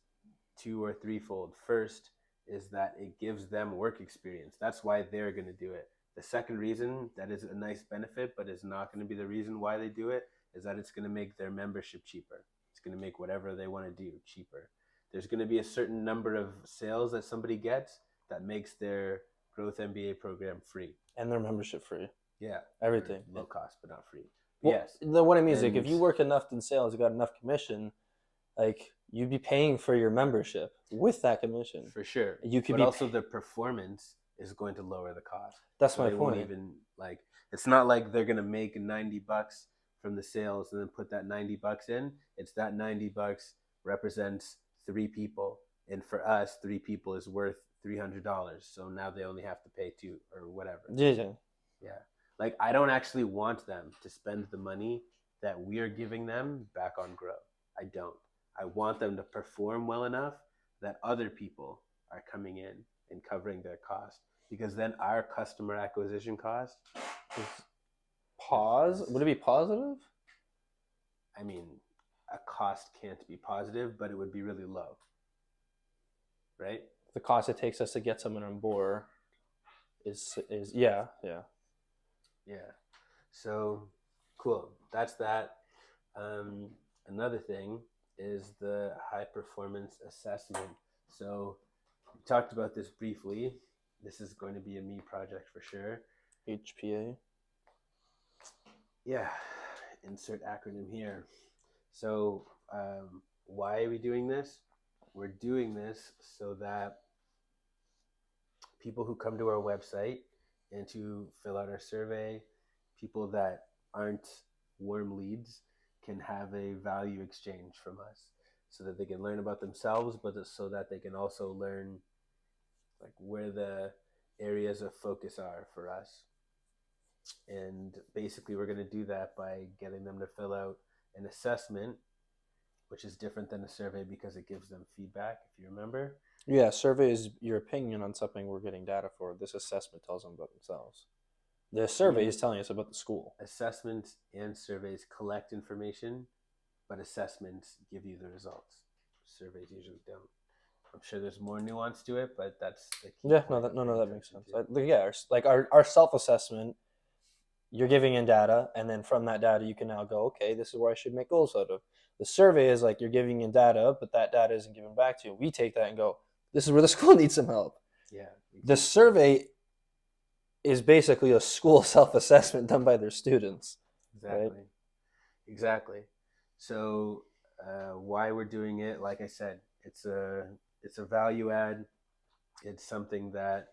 two or threefold. First is that it gives them work experience. That's why they're going to do it. The second reason that is a nice benefit, but is not going to be the reason why they do it, is that it's going to make their membership cheaper. It's going to make whatever they want to do cheaper. There's going to be a certain number of sales that somebody gets that makes their Growth MBA program free. And their membership free. Yeah. Everything. Low cost, but not free. Well, yes. What I mean is, like, if you work enough in sales, you got enough commission, like, you'd be paying for your membership with that commission. For sure. You could but also the performance is going to lower the cost. That's so my they point. Won't even, like, it's not like they're going to make $90 from the sales and then put that $90 in. It's that $90 represents 3 people. And for us, 3 people is worth $300. So now they only have to pay 2 or whatever. Yeah. Like, I don't actually want them to spend the money that we are giving them back on Grow. I don't. I want them to perform well enough that other people are coming in and covering their cost, because then our customer acquisition cost is would it be positive? I mean, a cost can't be positive, but it would be really low, right? The cost it takes us to get someone on board is yeah. So cool. That's that. Another thing is the high performance assessment. So we talked about this briefly. This is going to be a me project for sure. HPA. Yeah, insert acronym here. So why are we doing this? We're doing this so that people who come to our website and to fill out our survey, people that aren't warm leads, can have a value exchange from us, so that they can learn about themselves, but so that they can also learn, like, where the areas of focus are for us. And basically we're going to do that by getting them to fill out an assessment, which is different than a survey because it gives them feedback, if you remember. Yeah, survey is your opinion on something we're getting data for. This assessment tells them about themselves. The survey is telling us about the school. Assessments and surveys collect information, but assessments give you the results. Surveys usually don't. I'm sure there's more nuance to it, but that's the key. Yeah, that makes sense. Our self-assessment, you're giving in data, and then from that data, you can now go, okay, this is where I should make goals out of. The survey is like you're giving in data, but that data isn't given back to you. We take that and go, this is where the school needs some help. Yeah. The survey is basically a school self-assessment done by their students. Exactly. Right. Exactly. So why we're doing it, like I said, it's a value add. It's something that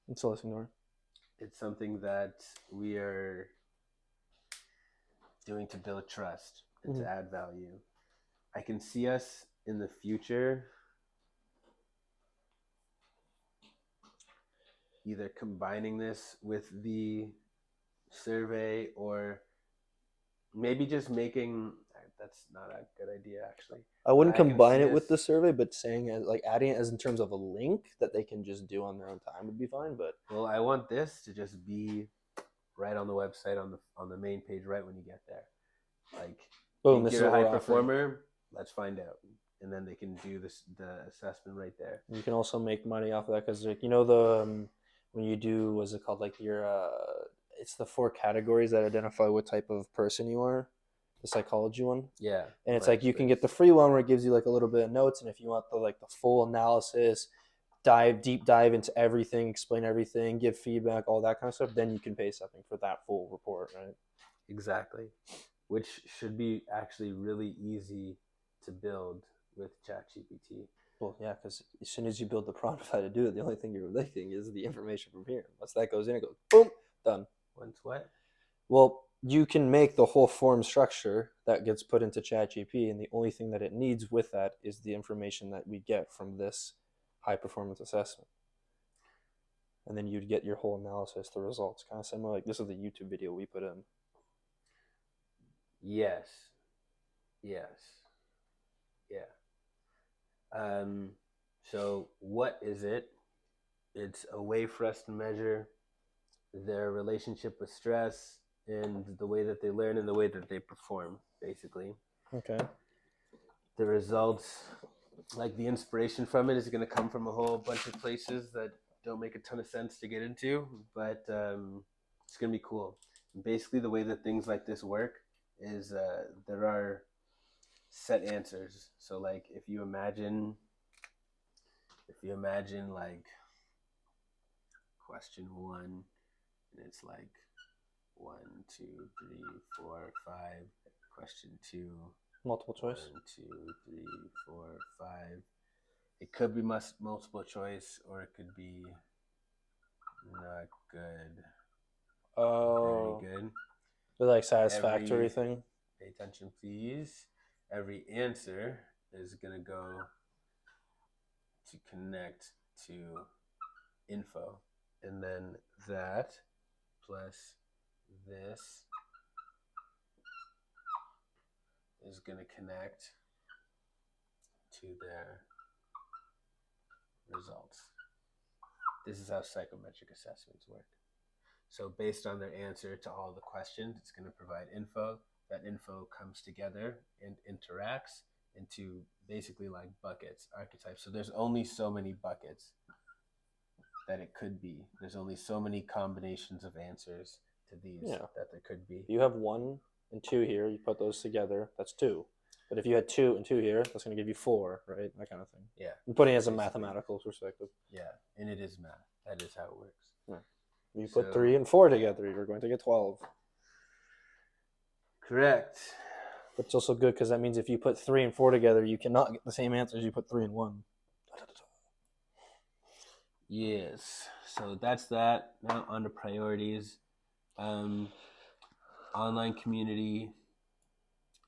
It's a listening door. it's something that we are doing to build trust and to add value. I can see us in the future either combining this with the survey or maybe just making that's not a good idea actually. I wouldn't But I can combine see it with the us survey, but saying it, like adding it as in terms of a link that they can just do on their own time would be fine. But well, I want this to just be right on the website on the main page right when you get there. Like, boom, think this is you're a what high we're offering. performer. Let's find out, and then they can do the assessment right there. You can also make money off of that because, like, you know, the when you do what's it called, like your it's the 4 categories that identify what type of person you are, the psychology one. Yeah, And it's like you can get the free one where it gives you like a little bit of notes, and if you want the full analysis, deep dive into everything, explain everything, give feedback, all that kind of stuff, then you can pay something for that full report, right? exactly, which should be actually really easy to build with ChatGPT. Well, yeah, because as soon as you build the prompt how to do it, the only thing you're relating is the information from here. Once that goes in, it goes boom, done. Once what? Well, you can make the whole form structure that gets put into ChatGPT, and the only thing that it needs with that is the information that we get from this high performance assessment. And then you'd get your whole analysis, the results, kind of similar. Like this is the YouTube video we put in. Yes, yes, yeah. So what is it? It's a way for us to measure their relationship with stress and the way that they learn and the way that they perform, basically. Okay. The results, like the inspiration from it, is going to come from a whole bunch of places that don't make a ton of sense to get into, but it's going to be cool. Basically, the way that things like this work is there are set answers. So, like, if you imagine like question 1, and it's like 1, 2, 3, 4, 5. Question 2, Multiple choice. 1, 2, 3, 4, 5. It could be multiple choice, or it could be not good. Oh. Very good. The like satisfactory thing. Pay attention, please. Every answer is gonna go to connect to info, and then that plus this is going to connect to their results. This is how psychometric assessments work. So based on their answer to all the questions, it's going to provide info. That info comes together and interacts into basically like buckets, archetypes. So there's only so many buckets that it could be. There's only so many combinations of answers to these that there could be. You have 1 and 2 here. You put those together. That's 2. But if you had 2 and 2 here, that's going to give you 4, right? That kind of thing. Yeah. I'm putting it as a mathematical perspective. Yeah, and it is math. That is how it works. Yeah. You put 3 and 4 together, you're going to get 12. Correct. But it's also good because that means if you put 3 and 4 together, you cannot get the same answer as you put 3 and 1. Yes. So that's that. Now on to priorities. Online community.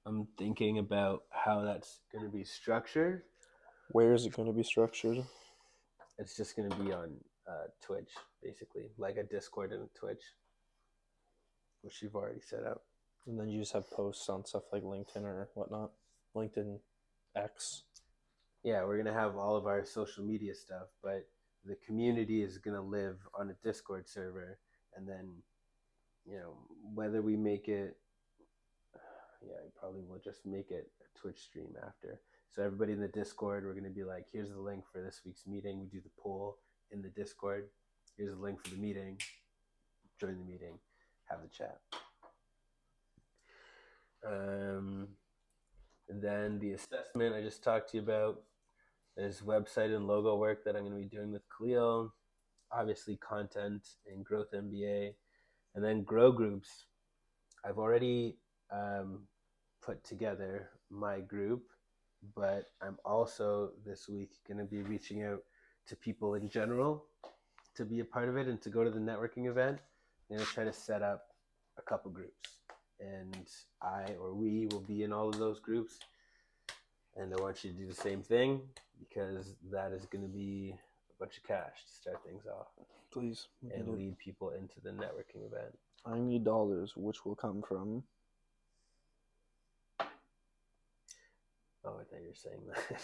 I'm thinking about how that's going to be structured. Where is it going to be structured? It's just going to be on Twitch, basically, like a Discord and a Twitch, which you've already set up. And then you just have posts on stuff like LinkedIn or whatnot. LinkedIn X. Yeah, we're going to have all of our social media stuff, but the community is going to live on a Discord server. And then, you know, whether we make it, probably we'll just make it a Twitch stream after. So everybody in the Discord, we're going to be like, here's the link for this week's meeting. We do the poll in the Discord. Here's the link for the meeting. Join the meeting. Have the chat. And then the assessment I just talked to you about. There's website and logo work that I'm going to be doing with Khalil. obviously content and growth MBA, and then grow groups. I've already put together my group, but I'm also this week going to be reaching out to people in general to be a part of it and to go to the networking event. I'm going to try to set up a couple groups, and we will be in all of those groups. And I want you to do the same thing, because that is going to be a bunch of cash to start things off. Please. And lead people into the networking event. I need dollars, which will come from. Oh, I thought you were saying that.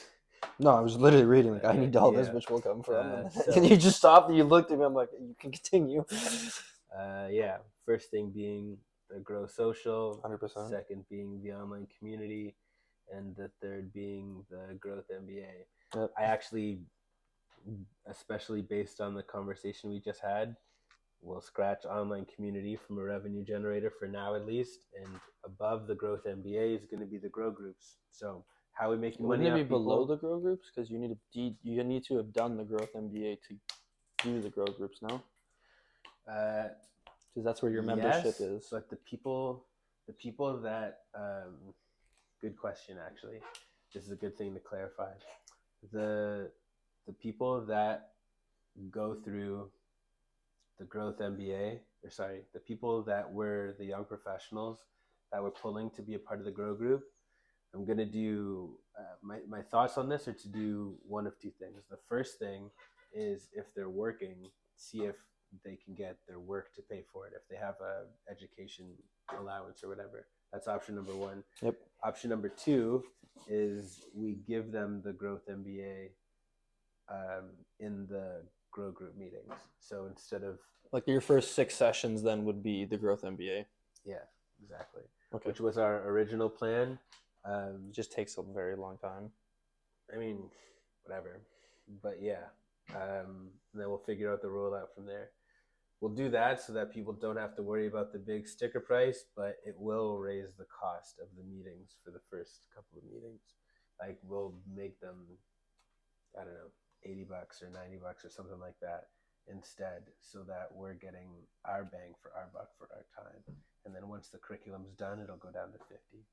No, I was literally reading like, I need dollars, Yeah. which will come from. So- And you just stopped and you looked at me. I'm like, you can continue. Yeah. First thing being the Grow Social. 100%. Second being the online community. And the third being the Growth MBA. Yep. I actually, especially based on the conversation we just had, will scratch online community from a revenue generator for now at least. And above the Growth MBA is going to be the Grow groups. So how we make money? Wouldn't it be off people? below the grow groups? Because you need to have done the growth MBA to do the grow groups now. Because that's where your membership Yes, is. but the people that good question, actually. This is a good thing to clarify. The people that go through the Growth MBA, the people that were the young professionals that were pulling to be a part of the Grow group, I'm going to do, my thoughts on this are to do one of two things. The first thing is, if they're working, see if they can get their work to pay for it, if they have a education allowance or whatever. That's option number one. Yep. Option number two is we give them the Growth MBA in the Grow group meetings. So instead of Like your first 6 sessions then would be the growth MBA. yeah, exactly. Okay. Which was our original plan. It just takes a very long time. I mean, whatever. But yeah, and then we'll figure out the rollout from there. We'll do that so that people don't have to worry about the big sticker price, but it will raise the cost of the meetings for the first couple of meetings. Like, we'll make them, I don't know, $80 or $90 or something like that instead, so that we're getting our bang for our buck for our time. And then once the curriculum's done, it'll go down to 50.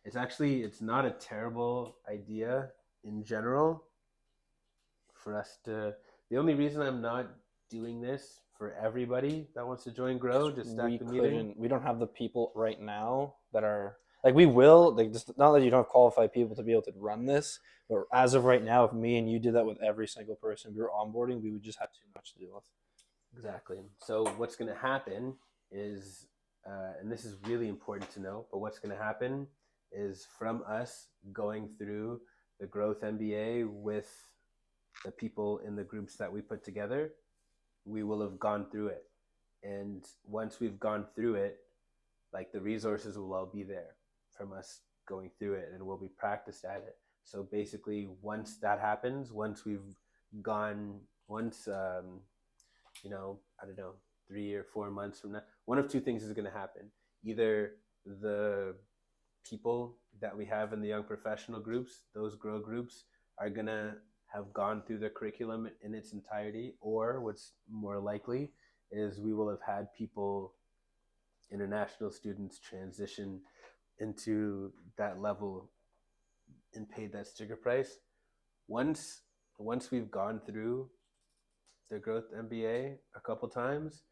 It's not a terrible idea in general for us to, the only reason I'm not doing this for everybody that wants to join Grow, just stack the meeting. We don't have the people right now that are like, we will, like, just not that you don't have qualified people to be able to run this, but as of right now, if me and you did that with every single person we were onboarding, we would just have too much to deal with. Exactly. So what's going to happen is, and this is really important to know, but what's going to happen is, from us going through the Growth MBA with the people in the groups that we put together, we will have gone through it. And once we've gone through it, like, the resources will all be there from us going through it, and we'll be practiced at it. So basically, once that happens, once we've gone, I don't know, 3 or 4 months from now, one of two things is going to happen. Either the people that we have in the young professional groups, those Grow groups, are going to have gone through the curriculum in its entirety, or what's more likely is we will have had people, international students, transition into that level and paid that sticker price. Once we've gone through the Growth MBA a couple times,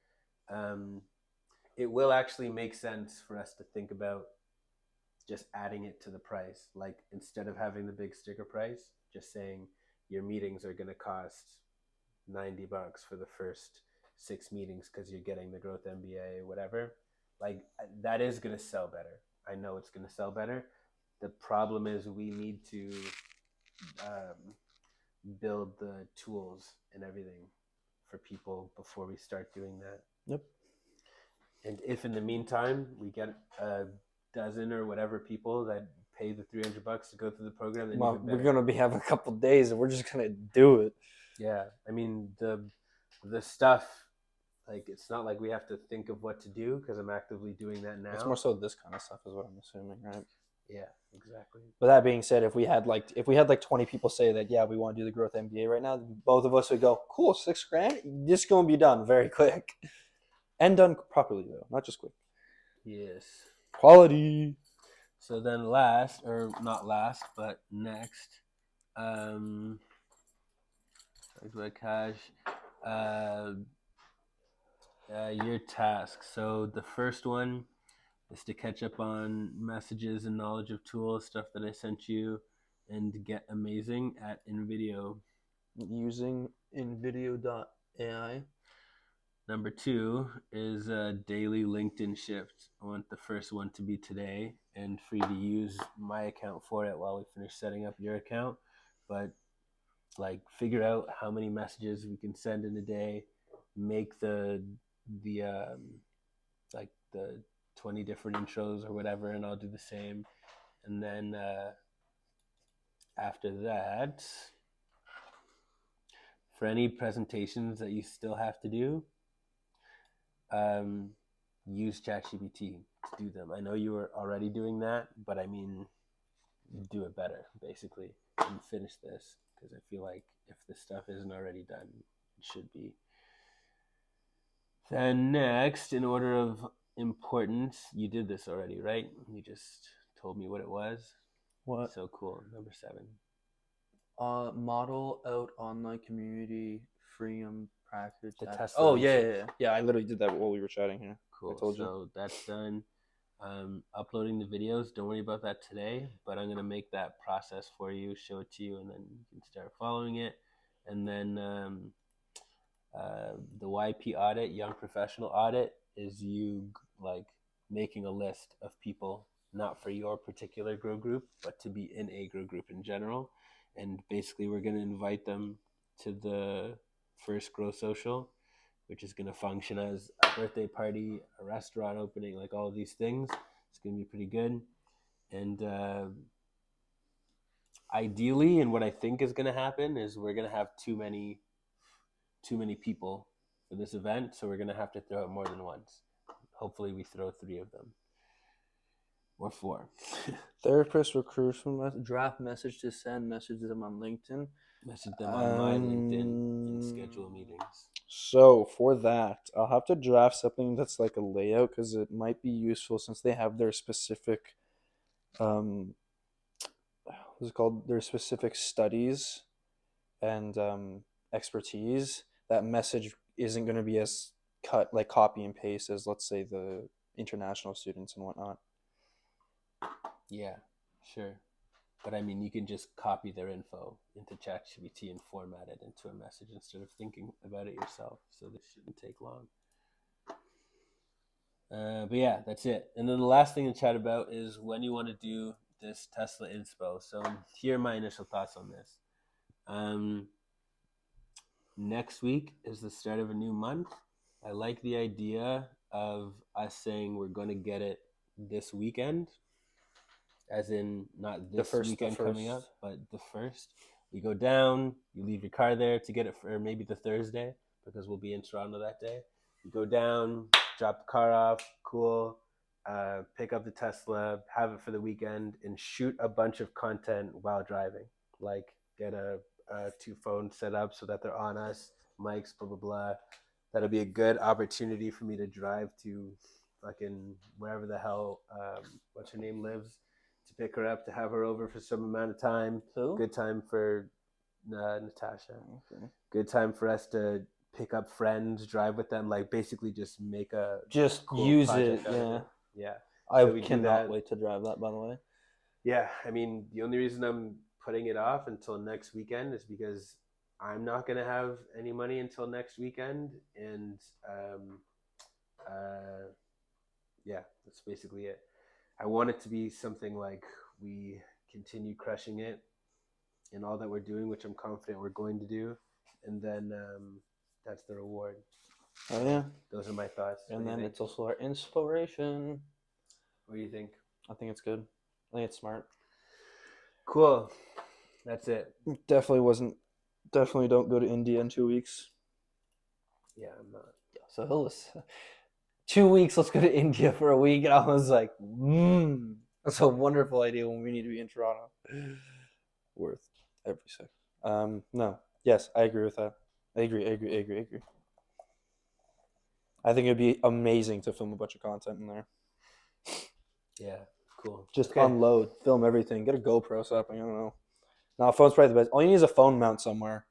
it will actually make sense for us to think about just adding it to the price. Like, instead of having the big sticker price, just saying your meetings are going to cost $90 for the first 6 meetings because you're getting the Growth MBA or whatever. Like, that is going to sell better. I know it's going to sell better. The problem is, we need to build the tools and everything for people before we start doing that. Yep. And if in the meantime we get a dozen or whatever people that pay the $300 to go through the program, then even better. We're gonna have a couple days, and we're just gonna do it. Yeah, I mean, the stuff, like, it's not like we have to think of what to do, because I'm actively doing that now. It's more so this kind of stuff is what I'm assuming, right? Yeah, exactly. But that being said, if we had like 20 people say that, yeah, we want to do the growth MBA right now, both of us would go, cool, $6,000. This is gonna be done very quick, and done properly though, not just quick. Yes. Quality. So then last, or not last, but next, cash, your tasks. So the first one is to catch up on messages and knowledge of tools, stuff that I sent you, and get amazing at InVideo. Using InVideo.ai. Number 2 is a daily LinkedIn shift. I want the first one to be today, and for you to use my account for it while we finish setting up your account. But like, figure out how many messages we can send in a day, make the 20 different intros or whatever, and I'll do the same. And then after that, for any presentations that you still have to do, use ChatGPT to do them. I know you were already doing that, but I mean, do it better, basically, and finish this, because I feel like if this stuff isn't already done, it should be. Then next, in order of importance, you did this already, right? You just told me what it was. What? So cool. Number 7. Model out online community freedom practice. The Tesla. Oh yeah. I literally did that while we were chatting here. Cool. I told you. So that's done. Uploading the videos, don't worry about that today, but I'm going to make that process for you, show it to you, and then you can start following it. And then the YP audit, Young Professional Audit, is you like making a list of people, not for your particular grow group, but to be in a grow group in general. And basically we're going to invite them to the first Grow Social, which is going to function as a birthday party, a restaurant opening, like all of these things. It's going to be pretty good. And ideally, and what I think is going to happen is we're going to have too many people for this event, so we're going to have to throw it more than once. Hopefully we throw 3 of them. Or 4. Therapist recruits from draft message to send, message them on LinkedIn. Message them on my LinkedIn and schedule meetings. So for that, I'll have to draft something that's like a layout, because it might be useful since they have their specific, what's it called? Their specific studies and expertise. That message isn't going to be as cut, like copy and paste, as let's say the international students and whatnot. Yeah, sure. But I mean, you can just copy their info into ChatGPT and format it into a message instead of thinking about it yourself. So this shouldn't take long. But yeah, that's it. And then the last thing to chat about is when you want to do this Tesla inspo. So here are my initial thoughts on this. Next week is the start of a new month. I like the idea of us saying we're going to get it this weekend, as in not this weekend coming up, but the first. We go down, you leave your car there to get it for maybe the Thursday, because we'll be in Toronto that day. You go down, drop the car off, cool, pick up the Tesla, have it for the weekend, and shoot a bunch of content while driving. Like, get a 2 phones set up so that they're on us, mics, blah, blah, blah. That'll be a good opportunity for me to drive to fucking wherever the hell, what's her name, lives, to pick her up, to have her over for some amount of time. Who? Good time for Natasha. Okay. Good time for us to pick up friends, drive with them, like basically just make a cool use project it. out of Yeah. it. Yeah. I So we do cannot that. wait to drive that, by the way. Yeah, I mean, the only reason I'm putting it off until next weekend is because I'm not going to have any money until next weekend. And yeah, that's basically it. I want it to be something like we continue crushing it in all that we're doing, which I'm confident we're going to do. And then that's the reward. Oh, yeah. Those are my thoughts. And then it's also our inspiration. What do you think? I think it's good. I think it's smart. Cool. That's it. Definitely don't go to India in 2 weeks. Yeah, I'm not. So it was 2 weeks, let's go to India for a week. And I was like, That's a wonderful idea when we need to be in Toronto. Worth every second. No. Yes, I agree with that. I agree. I think it'd be amazing to film a bunch of content in there. Yeah, cool. Just Okay. unload, film everything, get a GoPro something. I don't know. Now, a phone's probably the best. All you need is a phone mount somewhere.